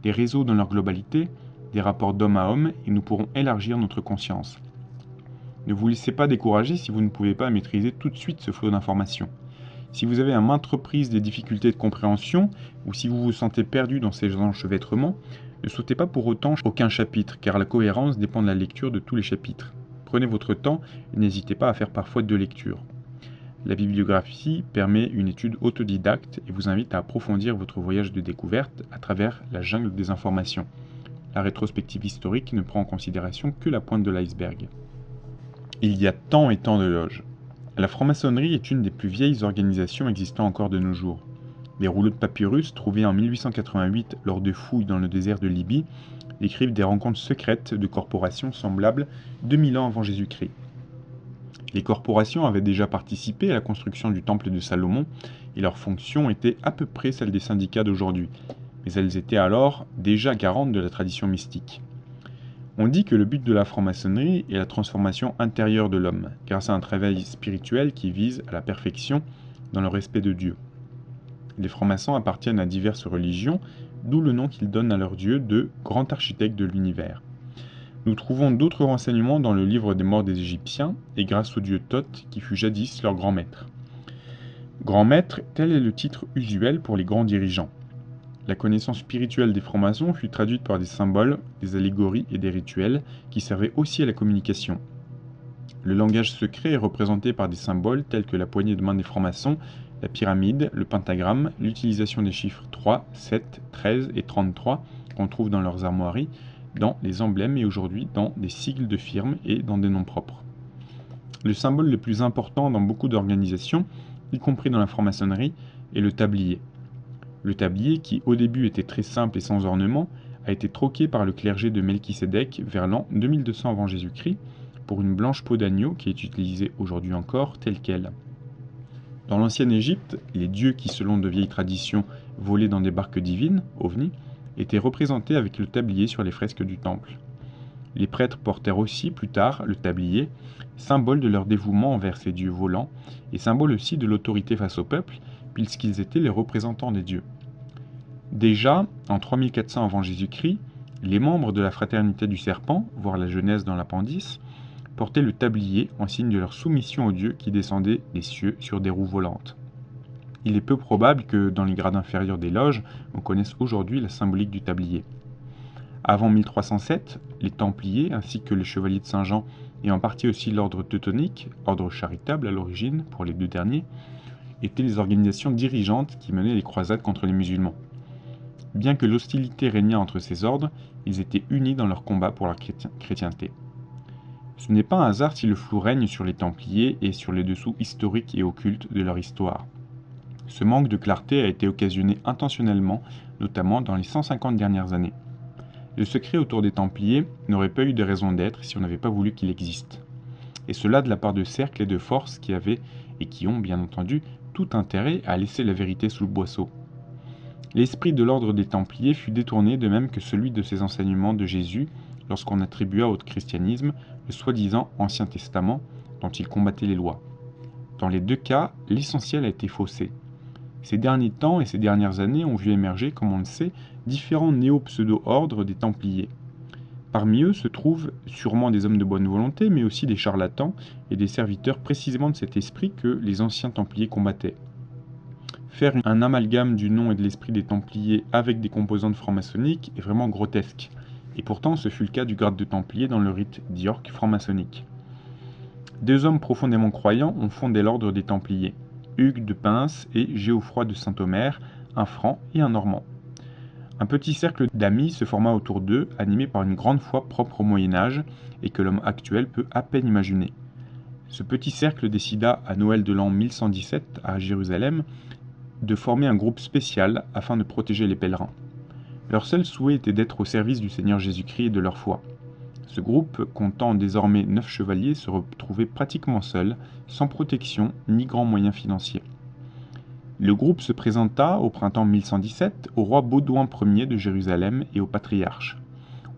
des réseaux dans leur globalité, des rapports d'homme à homme, et nous pourrons élargir notre conscience. Ne vous laissez pas décourager si vous ne pouvez pas maîtriser tout de suite ce flot d'informations. Si vous avez à maintes reprises des difficultés de compréhension, ou si vous vous sentez perdu dans ces enchevêtrements, ne sautez pas pour autant aucun chapitre, car la cohérence dépend de la lecture de tous les chapitres. Prenez votre temps et n'hésitez pas à faire parfois 2 lectures. La bibliographie permet une étude autodidacte et vous invite à approfondir votre voyage de découverte à travers la jungle des informations. La rétrospective historique ne prend en considération que la pointe de l'iceberg. Il y a tant et tant de loges. La franc-maçonnerie est une des plus vieilles organisations existant encore de nos jours. Des rouleaux de papyrus trouvés en 1888 lors de fouilles dans le désert de Libye décrivent des rencontres secrètes de corporations semblables 2000 ans avant Jésus-Christ. Les corporations avaient déjà participé à la construction du temple de Salomon et leur fonction était à peu près celle des syndicats d'aujourd'hui, mais elles étaient alors déjà garantes de la tradition mystique. On dit que le but de la franc-maçonnerie est la transformation intérieure de l'homme, grâce à un travail spirituel qui vise à la perfection dans le respect de Dieu. Les francs-maçons appartiennent à diverses religions, d'où le nom qu'ils donnent à leur Dieu de grand architecte de l'univers. Nous trouvons d'autres renseignements dans le livre des morts des Égyptiens et grâce au dieu Thoth qui fut jadis leur grand maître. Grand maître, tel est le titre usuel pour les grands dirigeants. La connaissance spirituelle des francs-maçons fut traduite par des symboles, des allégories et des rituels qui servaient aussi à la communication. Le langage secret est représenté par des symboles tels que la poignée de main des francs-maçons, la pyramide, le pentagramme, l'utilisation des chiffres 3, 7, 13 et 33 qu'on trouve dans leurs armoiries, dans les emblèmes et aujourd'hui dans des sigles de firmes et dans des noms propres. Le symbole le plus important dans beaucoup d'organisations, y compris dans la franc-maçonnerie, est le tablier. Le tablier, qui au début était très simple et sans ornement, a été troqué par le clergé de Melchisédek vers l'an 2200 avant Jésus-Christ pour une blanche peau d'agneau qui est utilisée aujourd'hui encore telle qu'elle. Dans l'ancienne Égypte, les dieux qui, selon de vieilles traditions, volaient dans des barques divines, ovnis, étaient représentés avec le tablier sur les fresques du temple. Les prêtres portèrent aussi, plus tard, le tablier, symbole de leur dévouement envers ces dieux volants, et symbole aussi de l'autorité face au peuple, puisqu'ils étaient les représentants des dieux. Déjà, en 3400 avant Jésus-Christ, les membres de la fraternité du serpent, voire la Genèse dans l'appendice, portaient le tablier en signe de leur soumission aux dieux qui descendaient des cieux sur des roues volantes. Il est peu probable que, dans les grades inférieurs des loges, on connaisse aujourd'hui la symbolique du tablier. Avant 1307, les Templiers, ainsi que les Chevaliers de Saint-Jean, et en partie aussi l'ordre teutonique, ordre charitable à l'origine pour les 2 derniers, étaient les organisations dirigeantes qui menaient les croisades contre les musulmans. Bien que l'hostilité régnât entre ces ordres, ils étaient unis dans leur combat pour la chrétienté. Ce n'est pas un hasard si le flou règne sur les Templiers et sur les dessous historiques et occultes de leur histoire. Ce manque de clarté a été occasionné intentionnellement, notamment dans les 150 dernières années. Le secret autour des Templiers n'aurait pas eu de raison d'être si on n'avait pas voulu qu'il existe. Et cela de la part de cercles et de forces qui avaient, et qui ont bien entendu, tout intérêt à laisser la vérité sous le boisseau. L'esprit de l'ordre des Templiers fut détourné de même que celui de ces enseignements de Jésus lorsqu'on attribua au christianisme le soi-disant Ancien Testament dont il combattait les lois. Dans les 2 cas, l'essentiel a été faussé. Ces derniers temps et ces dernières années ont vu émerger, comme on le sait, différents néo-pseudo-ordres des Templiers. Parmi eux se trouvent sûrement des hommes de bonne volonté, mais aussi des charlatans et des serviteurs précisément de cet esprit que les anciens Templiers combattaient. Faire un amalgame du nom et de l'esprit des Templiers avec des composantes franc-maçonniques est vraiment grotesque, et pourtant ce fut le cas du grade de Templier dans le rite d'York franc-maçonnique. 2 hommes profondément croyants ont fondé l'ordre des Templiers, Hugues de Pins et Géoffroy de Saint-Omer, un franc et un normand. Un petit cercle d'amis se forma autour d'eux, animé par une grande foi propre au Moyen-Âge et que l'homme actuel peut à peine imaginer. Ce petit cercle décida, à Noël de l'an 1117 à Jérusalem, de former un groupe spécial afin de protéger les pèlerins. Leur seul souhait était d'être au service du Seigneur Jésus-Christ et de leur foi. Ce groupe, comptant désormais 9 chevaliers, se retrouvait pratiquement seul, sans protection ni grands moyens financiers. Le groupe se présenta, au printemps 1117, au roi Baudouin Ier de Jérusalem et au patriarche.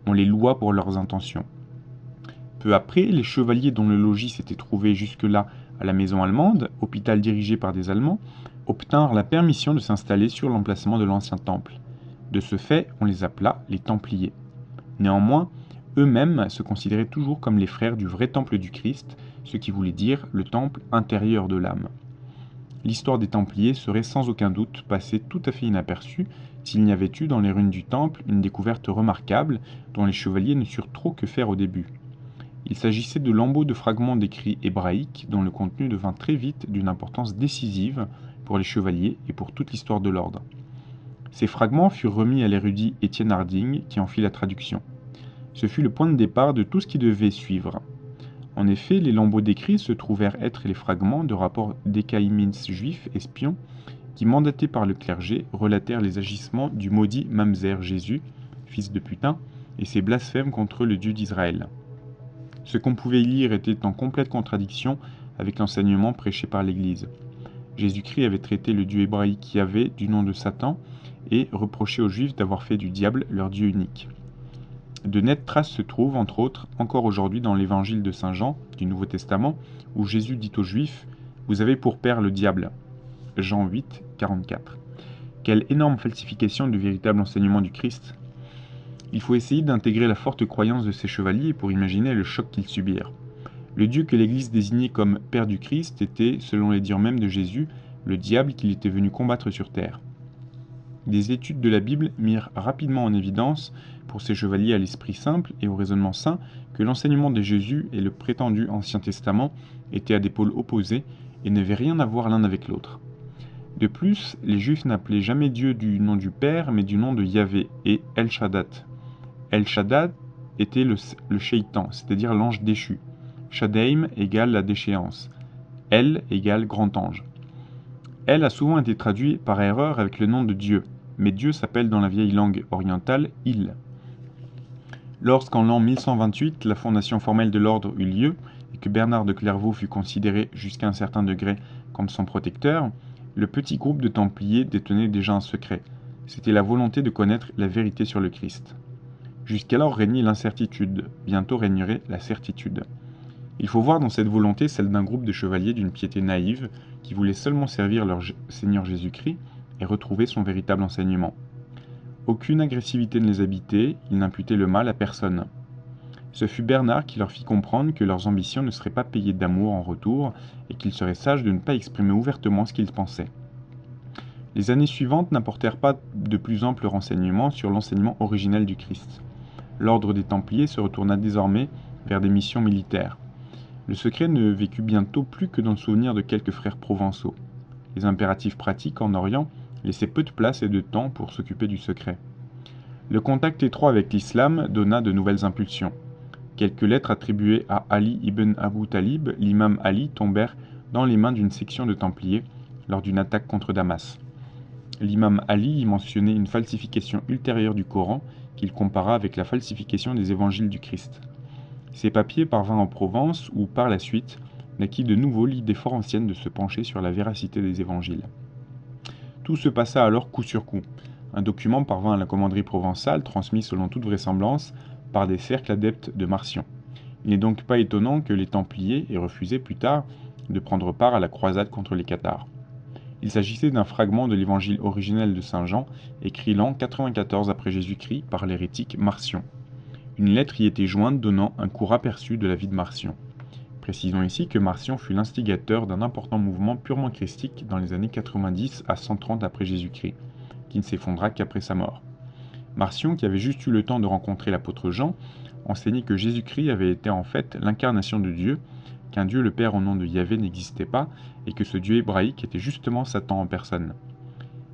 On les loua pour leurs intentions. Peu après, les chevaliers dont le logis s'était trouvé jusque-là à la maison allemande, hôpital dirigé par des Allemands, obtinrent la permission de s'installer sur l'emplacement de l'ancien temple. De ce fait, on les appela les Templiers. Néanmoins, Eux-mêmes se considéraient toujours comme les frères du vrai temple du Christ, ce qui voulait dire le temple intérieur de l'âme. L'histoire des Templiers serait sans aucun doute passée tout à fait inaperçue s'il n'y avait eu dans les ruines du temple une découverte remarquable dont les chevaliers ne surent trop que faire au début. Il s'agissait de lambeaux de fragments d'écrits hébraïques dont le contenu devint très vite d'une importance décisive pour les chevaliers et pour toute l'histoire de l'ordre. Ces fragments furent remis à l'érudit Étienne Harding qui en fit la traduction. Ce fut le point de départ de tout ce qui devait suivre. En effet, les lambeaux d'écrits se trouvèrent être les fragments de rapports d'écaïmins juifs espions qui, mandatés par le clergé, relatèrent les agissements du maudit Mamzer Jésus, fils de putain, et ses blasphèmes contre le Dieu d'Israël. Ce qu'on pouvait y lire était en complète contradiction avec l'enseignement prêché par l'Église. Jésus-Christ avait traité le Dieu hébraïque Yahvé du nom de Satan et reproché aux Juifs d'avoir fait du diable leur Dieu unique. De nettes traces se trouvent, entre autres, encore aujourd'hui dans l'évangile de Saint Jean du Nouveau Testament, où Jésus dit aux Juifs « Vous avez pour père le diable ». Jean 8, 44. Quelle énorme falsification du véritable enseignement du Christ! Il faut essayer d'intégrer la forte croyance de ces chevaliers pour imaginer le choc qu'ils subirent. Le Dieu que l'Église désignait comme Père du Christ était, selon les dires mêmes de Jésus, le diable qu'il était venu combattre sur terre. Des études de la Bible mirent rapidement en évidence, pour ces chevaliers à l'esprit simple et au raisonnement sain, que l'enseignement de Jésus et le prétendu Ancien Testament étaient à des pôles opposés et n'avaient rien à voir l'un avec l'autre. De plus, les Juifs n'appelaient jamais Dieu du nom du Père, mais du nom de Yahvé et El Shaddad. El Shaddad était le Shaitan, c'est-à-dire l'ange déchu. Shadaim égale la déchéance. El égale grand ange. El a souvent été traduit par erreur avec le nom de Dieu, mais Dieu s'appelle dans la vieille langue orientale Il. Lorsqu'en l'an 1128, la fondation formelle de l'ordre eut lieu, et que Bernard de Clairvaux fut considéré jusqu'à un certain degré comme son protecteur, le petit groupe de Templiers détenait déjà un secret. C'était la volonté de connaître la vérité sur le Christ. Jusqu'alors régnait l'incertitude, bientôt régnerait la certitude. Il faut voir dans cette volonté celle d'un groupe de chevaliers d'une piété naïve qui voulaient seulement servir leur Seigneur Jésus-Christ et retrouver son véritable enseignement. Aucune agressivité ne les habitait, ils n'imputaient le mal à personne. Ce fut Bernard qui leur fit comprendre que leurs ambitions ne seraient pas payées d'amour en retour et qu'ils seraient sages de ne pas exprimer ouvertement ce qu'ils pensaient. Les années suivantes n'apportèrent pas de plus amples renseignements sur l'enseignement originel du Christ. L'ordre des Templiers se retourna désormais vers des missions militaires. Le secret ne vécut bientôt plus que dans le souvenir de quelques frères provençaux. Les impératifs pratiques en Orient laissaient peu de place et de temps pour s'occuper du secret. Le contact étroit avec l'islam donna de nouvelles impulsions. Quelques lettres attribuées à Ali ibn Abu Talib, l'imam Ali, tombèrent dans les mains d'une section de Templiers lors d'une attaque contre Damas. L'imam Ali y mentionnait une falsification ultérieure du Coran qu'il compara avec la falsification des évangiles du Christ. Ces papiers parvinrent en Provence où, par la suite, naquit de nouveau l'idée fort ancienne de se pencher sur la véracité des évangiles. Tout se passa alors coup sur coup. Un document parvint à la commanderie provençale, transmis selon toute vraisemblance par des cercles adeptes de Marcion. Il n'est donc pas étonnant que les Templiers aient refusé plus tard de prendre part à la croisade contre les Cathares. Il s'agissait d'un fragment de l'évangile originel de Saint Jean, écrit l'an 94 après Jésus-Christ par l'hérétique Marcion. Une lettre y était jointe donnant un court aperçu de la vie de Marcion. Précisons ici que Marcion fut l'instigateur d'un important mouvement purement christique dans les années 90 à 130 après Jésus-Christ, qui ne s'effondra qu'après sa mort. Marcion, qui avait juste eu le temps de rencontrer l'apôtre Jean, enseignait que Jésus-Christ avait été en fait l'incarnation de Dieu, qu'un Dieu le Père au nom de Yahvé n'existait pas, et que ce Dieu hébraïque était justement Satan en personne.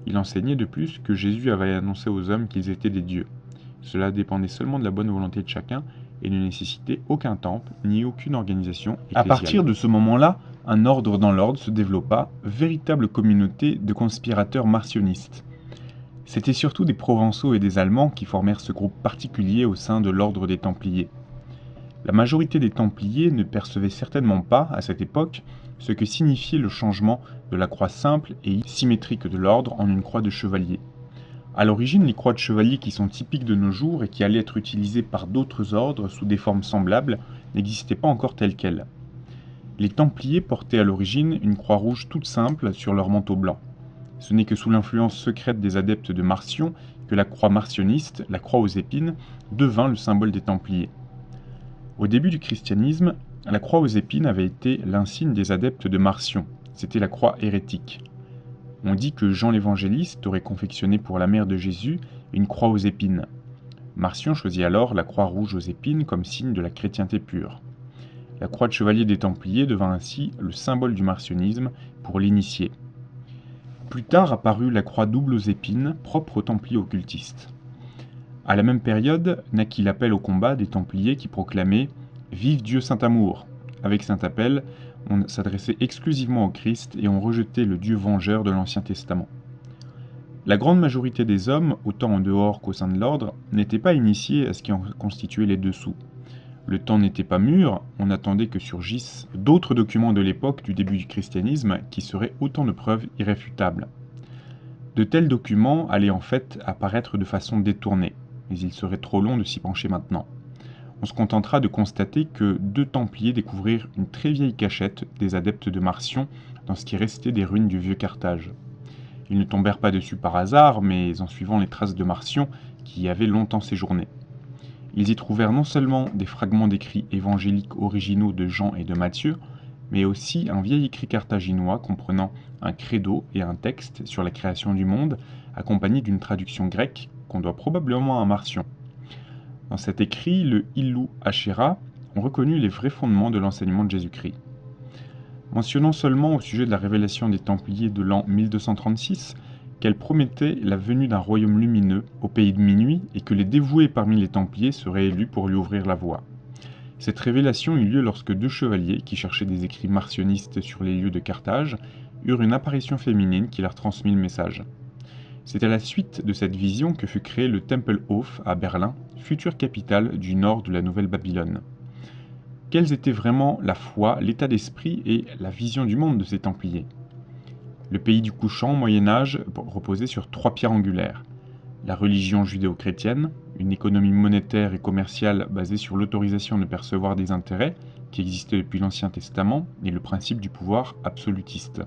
Il enseignait de plus que Jésus avait annoncé aux hommes qu'ils étaient des dieux. Cela dépendait seulement de la bonne volonté de chacun et ne nécessitait aucun temple ni aucune organisation ecclésiale. À partir de ce moment-là, un ordre dans l'ordre se développa, véritable communauté de conspirateurs marcionistes. C'étaient surtout des Provençaux et des Allemands qui formèrent ce groupe particulier au sein de l'ordre des Templiers. La majorité des Templiers ne percevait certainement pas, à cette époque, ce que signifiait le changement de la croix simple et symétrique de l'ordre en une croix de chevalier. À l'origine, les croix de chevalier qui sont typiques de nos jours et qui allaient être utilisées par d'autres ordres sous des formes semblables n'existaient pas encore telles quelles. Les Templiers portaient à l'origine une croix rouge toute simple sur leur manteau blanc. Ce n'est que sous l'influence secrète des adeptes de Marcion que la croix marcioniste, la croix aux épines, devint le symbole des Templiers. Au début du christianisme, la croix aux épines avait été l'insigne des adeptes de Marcion. C'était la croix hérétique. On dit que Jean l'Évangéliste aurait confectionné pour la mère de Jésus une croix aux épines. Marcion choisit alors la croix rouge aux épines comme signe de la chrétienté pure. La croix de chevalier des Templiers devint ainsi le symbole du marcionisme pour l'initié. Plus tard apparut la croix double aux épines, propre aux Templiers occultistes. À la même période naquit l'appel au combat des Templiers qui proclamaient « Vive Dieu Saint-Amour ». Avec cet appel, on s'adressait exclusivement au Christ et on rejetait le Dieu vengeur de l'Ancien Testament. La grande majorité des hommes, autant en dehors qu'au sein de l'ordre, n'étaient pas initiés à ce qui en constituait les dessous. Le temps n'était pas mûr, on attendait que surgissent d'autres documents de l'époque du début du christianisme qui seraient autant de preuves irréfutables. De tels documents allaient en fait apparaître de façon détournée, mais il serait trop long de s'y pencher maintenant. On se contentera de constater que 2 Templiers découvrirent une très vieille cachette des adeptes de Marcion dans ce qui restait des ruines du vieux Carthage. Ils ne tombèrent pas dessus par hasard, mais en suivant les traces de Marcion qui y avaient longtemps séjourné. Ils y trouvèrent non seulement des fragments d'écrits évangéliques originaux de Jean et de Matthieu, mais aussi un vieil écrit carthaginois comprenant un credo et un texte sur la création du monde, accompagné d'une traduction grecque qu'on doit probablement à Marcion. Dans cet écrit, le Illou Hachéra ont reconnu les vrais fondements de l'enseignement de Jésus-Christ. Mentionnant seulement au sujet de la révélation des Templiers de l'an 1236 qu'elle promettait la venue d'un royaume lumineux au pays de minuit et que les dévoués parmi les Templiers seraient élus pour lui ouvrir la voie. Cette révélation eut lieu lorsque 2 chevaliers, qui cherchaient des écrits marcionistes sur les lieux de Carthage, eurent une apparition féminine qui leur transmit le message. C'est à la suite de cette vision que fut créé le Tempelhof à Berlin, future capitale du nord de la Nouvelle-Babylone. Quelles étaient vraiment la foi, l'état d'esprit et la vision du monde de ces Templiers ? Le pays du couchant au Moyen-Âge reposait sur 3 pierres angulaires. La religion judéo-chrétienne, une économie monétaire et commerciale basée sur l'autorisation de percevoir des intérêts, qui existait depuis l'Ancien Testament, et le principe du pouvoir absolutiste.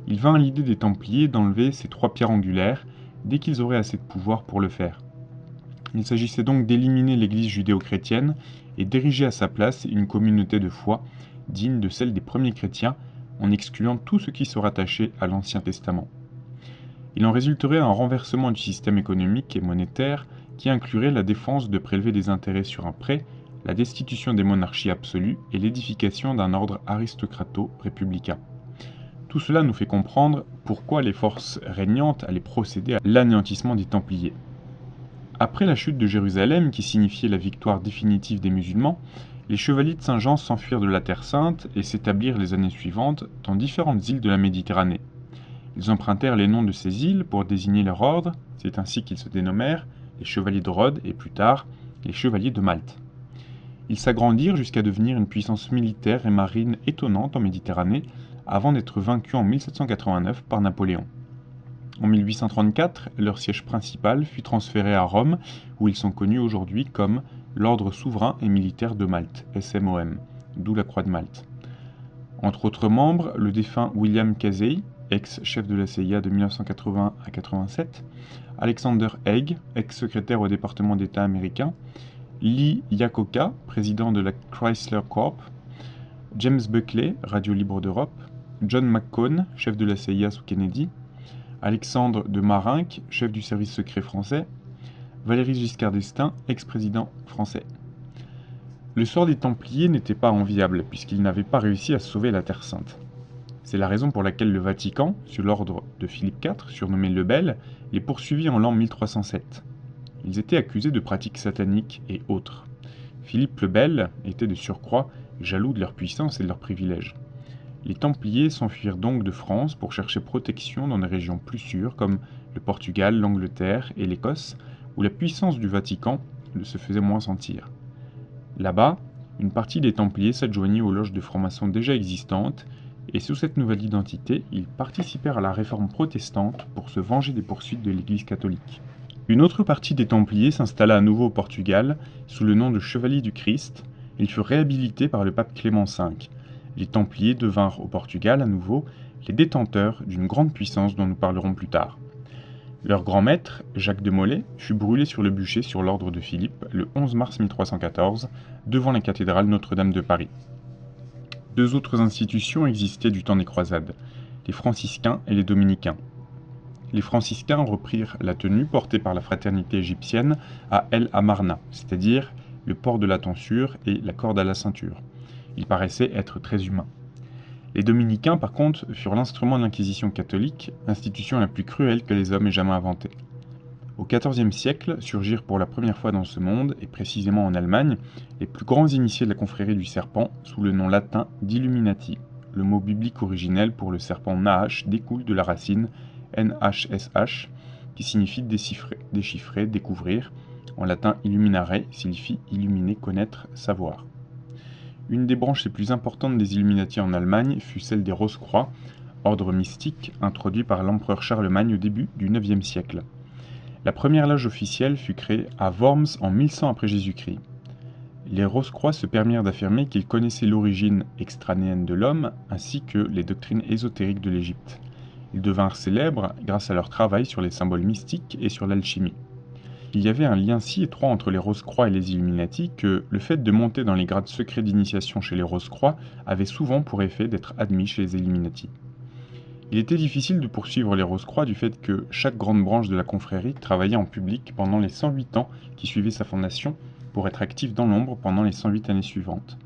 Il vint à l'idée des Templiers d'enlever ces 3 pierres angulaires dès qu'ils auraient assez de pouvoir pour le faire. Il s'agissait donc d'éliminer l'Église judéo-chrétienne et d'ériger à sa place une communauté de foi digne de celle des premiers chrétiens, en excluant tout ce qui se rattachait à l'Ancien Testament. Il en résulterait un renversement du système économique et monétaire qui inclurait la défense de prélever des intérêts sur un prêt, la destitution des monarchies absolues et l'édification d'un ordre aristocrato-républicain. Tout cela nous fait comprendre pourquoi les forces régnantes allaient procéder à l'anéantissement des Templiers. Après la chute de Jérusalem, qui signifiait la victoire définitive des musulmans, les chevaliers de Saint-Jean s'enfuirent de la Terre Sainte et s'établirent les années suivantes dans différentes îles de la Méditerranée. Ils empruntèrent les noms de ces îles pour désigner leur ordre, c'est ainsi qu'ils se dénommèrent les chevaliers de Rhodes et plus tard les chevaliers de Malte. Ils s'agrandirent jusqu'à devenir une puissance militaire et marine étonnante en Méditerranée avant d'être vaincus en 1789 par Napoléon. En 1834, leur siège principal fut transféré à Rome, où ils sont connus aujourd'hui comme l'Ordre souverain et militaire de Malte, SMOM, d'où la croix de Malte. Entre autres membres, le défunt William Casey, ex-chef de la CIA de 1980 à 87, Alexander Haig, ex-secrétaire au département d'État américain, Lee Iacocca, président de la Chrysler Corp, James Buckley, Radio Libre d'Europe, John McCone, chef de la CIA sous Kennedy, Alexandre de Marinck, chef du service secret français, Valéry Giscard d'Estaing, ex-président français. Le sort des Templiers n'était pas enviable, puisqu'ils n'avaient pas réussi à sauver la Terre Sainte. C'est la raison pour laquelle le Vatican, sous l'ordre de Philippe IV, surnommé le Bel, les poursuivit en l'an 1307. Ils étaient accusés de pratiques sataniques et autres. Philippe le Bel était de surcroît jaloux de leur puissance et de leurs privilèges. Les Templiers s'enfuirent donc de France pour chercher protection dans des régions plus sûres comme le Portugal, l'Angleterre et l'Écosse, où la puissance du Vatican se faisait moins sentir. Là-bas, une partie des Templiers s'adjoignit aux loges de francs-maçons déjà existantes, et sous cette nouvelle identité, ils participèrent à la réforme protestante pour se venger des poursuites de l'Église catholique. Une autre partie des Templiers s'installa à nouveau au Portugal, sous le nom de Chevaliers du Christ. Ils furent réhabilités par le pape Clément V. Les Templiers devinrent au Portugal à nouveau les détenteurs d'une grande puissance dont nous parlerons plus tard. Leur grand maître, Jacques de Molay, fut brûlé sur le bûcher sur l'ordre de Philippe le 11 mars 1314 devant la cathédrale Notre-Dame de Paris. Deux autres institutions existaient du temps des croisades, les franciscains et les dominicains. Les franciscains reprirent la tenue portée par la fraternité égyptienne à El Amarna, c'est-à-dire le port de la tonsure et la corde à la ceinture. Ils paraissaient être très humains. Les dominicains, par contre, furent l'instrument de l'Inquisition catholique, institution la plus cruelle que les hommes aient jamais inventée. Au XIVe siècle surgirent pour la première fois dans ce monde, et précisément en Allemagne, les plus grands initiés de la confrérie du serpent sous le nom latin d'Illuminati. Le mot biblique originel pour le serpent Nahash découle de la racine NHSH, qui signifie déchiffrer, découvrir. En latin, illuminare signifie illuminer, connaître, savoir. Une des branches les plus importantes des Illuminati en Allemagne fut celle des Rose-Croix, ordre mystique introduit par l'empereur Charlemagne au début du IXe siècle. La première loge officielle fut créée à Worms en 1100 après Jésus-Christ. Les Rose-Croix se permirent d'affirmer qu'ils connaissaient l'origine extranéenne de l'homme ainsi que les doctrines ésotériques de l'Égypte. Ils devinrent célèbres grâce à leur travail sur les symboles mystiques et sur l'alchimie. Il y avait un lien si étroit entre les Rose-Croix et les Illuminati que le fait de monter dans les grades secrets d'initiation chez les Rose-Croix avait souvent pour effet d'être admis chez les Illuminati. Il était difficile de poursuivre les Rose-Croix du fait que chaque grande branche de la confrérie travaillait en public pendant les 108 ans qui suivaient sa fondation pour être active dans l'ombre pendant les 108 années suivantes.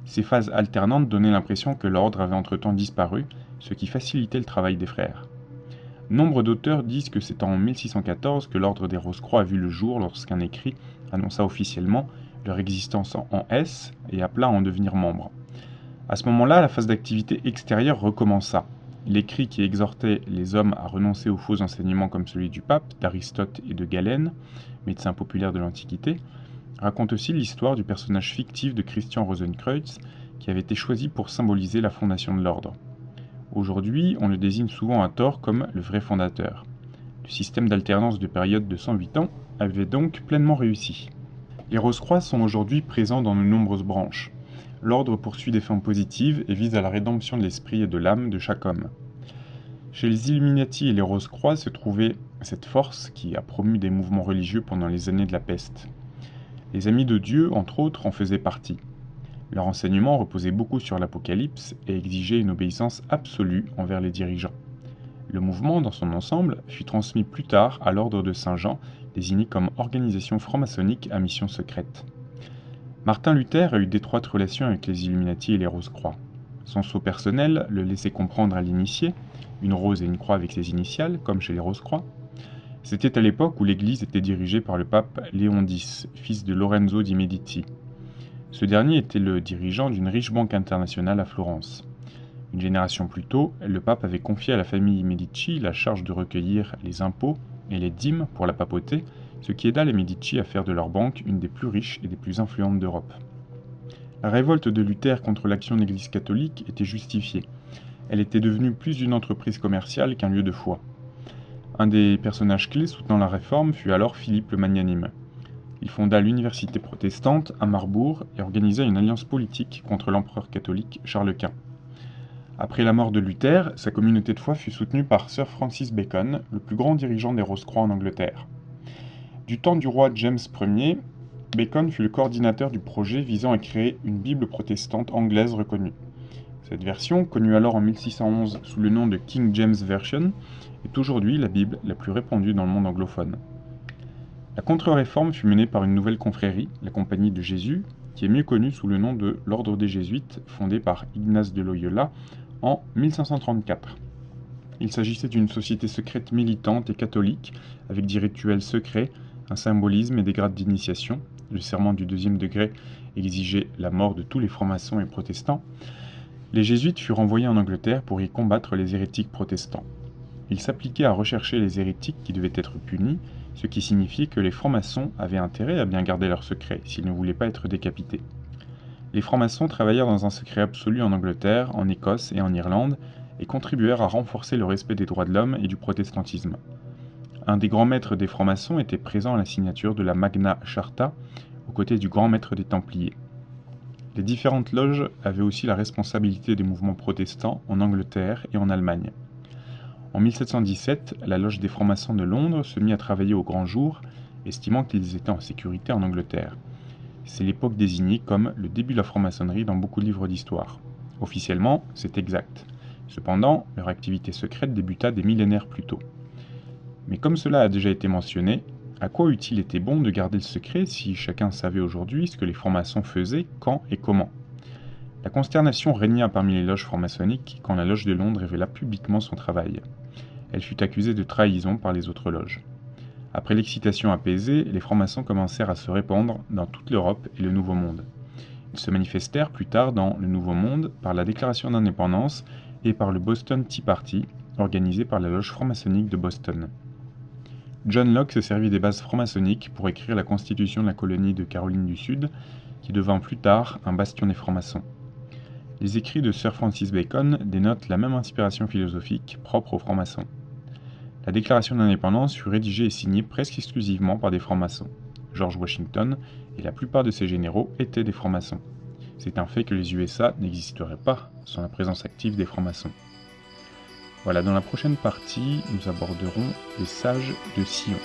Ces phases alternantes donnaient l'impression que l'ordre avait entre-temps disparu, ce qui facilitait le travail des frères. Nombre d'auteurs disent que c'est en 1614 que l'ordre des Rose-Croix a vu le jour lorsqu'un écrit annonça officiellement leur existence en S et appela à en devenir membre. À ce moment-là, la phase d'activité extérieure recommença. L'écrit qui exhortait les hommes à renoncer aux faux enseignements comme celui du pape, d'Aristote et de Galène, médecins populaires de l'Antiquité, raconte aussi l'histoire du personnage fictif de Christian Rosenkreuz qui avait été choisi pour symboliser la fondation de l'ordre. Aujourd'hui, on le désigne souvent à tort comme le vrai fondateur. Le système d'alternance de période de 108 ans avait donc pleinement réussi. Les Rose-Croix sont aujourd'hui présents dans de nombreuses branches. L'ordre poursuit des fins positives et vise à la rédemption de l'esprit et de l'âme de chaque homme. Chez les Illuminati et les Rose-Croix se trouvait cette force qui a promu des mouvements religieux pendant les années de la peste. Les Amis de Dieu, entre autres, en faisaient partie. Leur enseignement reposait beaucoup sur l'Apocalypse et exigeait une obéissance absolue envers les dirigeants. Le mouvement, dans son ensemble, fut transmis plus tard à l'ordre de Saint-Jean, désigné comme organisation franc-maçonnique à mission secrète. Martin Luther a eu d'étroites relations avec les Illuminati et les Rose-Croix. Son sceau personnel le laissait comprendre à l'initié, une rose et une croix avec ses initiales, comme chez les Rose-Croix. C'était à l'époque où l'Église était dirigée par le pape Léon X, fils de Lorenzo di Medici. Ce dernier était le dirigeant d'une riche banque internationale à Florence. Une génération plus tôt, le pape avait confié à la famille Medici la charge de recueillir les impôts et les dîmes pour la papauté, ce qui aida les Medici à faire de leur banque une des plus riches et des plus influentes d'Europe. La révolte de Luther contre l'action de l'Église catholique était justifiée. Elle était devenue plus une entreprise commerciale qu'un lieu de foi. Un des personnages clés soutenant la réforme fut alors Philippe le Magnanime. Il fonda l'université protestante à Marbourg et organisa une alliance politique contre l'empereur catholique Charles Quint. Après la mort de Luther, sa communauté de foi fut soutenue par Sir Francis Bacon, le plus grand dirigeant des Rose-Croix en Angleterre. Du temps du roi James Ier, Bacon fut le coordinateur du projet visant à créer une Bible protestante anglaise reconnue. Cette version, connue alors en 1611 sous le nom de King James Version, est aujourd'hui la Bible la plus répandue dans le monde anglophone. La contre-réforme fut menée par une nouvelle confrérie, la Compagnie de Jésus, qui est mieux connue sous le nom de l'Ordre des Jésuites, fondé par Ignace de Loyola en 1534. Il s'agissait d'une société secrète militante et catholique, avec des rituels secrets, un symbolisme et des grades d'initiation. Le serment du deuxième degré exigeait la mort de tous les francs-maçons et protestants. Les jésuites furent envoyés en Angleterre pour y combattre les hérétiques protestants. Ils s'appliquaient à rechercher les hérétiques qui devaient être punis, ce qui signifiait que les francs-maçons avaient intérêt à bien garder leur secret s'ils ne voulaient pas être décapités. Les francs-maçons travaillèrent dans un secret absolu en Angleterre, en Écosse et en Irlande, et contribuèrent à renforcer le respect des droits de l'homme et du protestantisme. Un des grands maîtres des francs-maçons était présent à la signature de la Magna Charta, aux côtés du grand maître des Templiers. Les différentes loges avaient aussi la responsabilité des mouvements protestants en Angleterre et en Allemagne. En 1717, la loge des francs-maçons de Londres se mit à travailler au grand jour, estimant qu'ils étaient en sécurité en Angleterre. C'est l'époque désignée comme le début de la franc-maçonnerie dans beaucoup de livres d'histoire. Officiellement, c'est exact. Cependant, leur activité secrète débuta des millénaires plus tôt. Mais comme cela a déjà été mentionné, à quoi eût-il été bon de garder le secret si chacun savait aujourd'hui ce que les francs-maçons faisaient, quand et comment ? La consternation régna parmi les loges franc-maçonniques quand la loge de Londres révéla publiquement son travail. Elle fut accusée de trahison par les autres loges. Après l'excitation apaisée, les francs-maçons commencèrent à se répandre dans toute l'Europe et le Nouveau Monde. Ils se manifestèrent plus tard dans le Nouveau Monde par la Déclaration d'indépendance et par le Boston Tea Party, organisé par la loge franc-maçonnique de Boston. John Locke se servit des bases franc-maçonniques pour écrire la constitution de la colonie de Caroline du Sud, qui devint plus tard un bastion des francs-maçons. Les écrits de Sir Francis Bacon dénotent la même inspiration philosophique propre aux francs-maçons. La Déclaration d'indépendance fut rédigée et signée presque exclusivement par des francs-maçons. George Washington et la plupart de ses généraux étaient des francs-maçons. C'est un fait que les USA n'existeraient pas sans la présence active des francs-maçons. Voilà, dans la prochaine partie, nous aborderons les sages de Sion.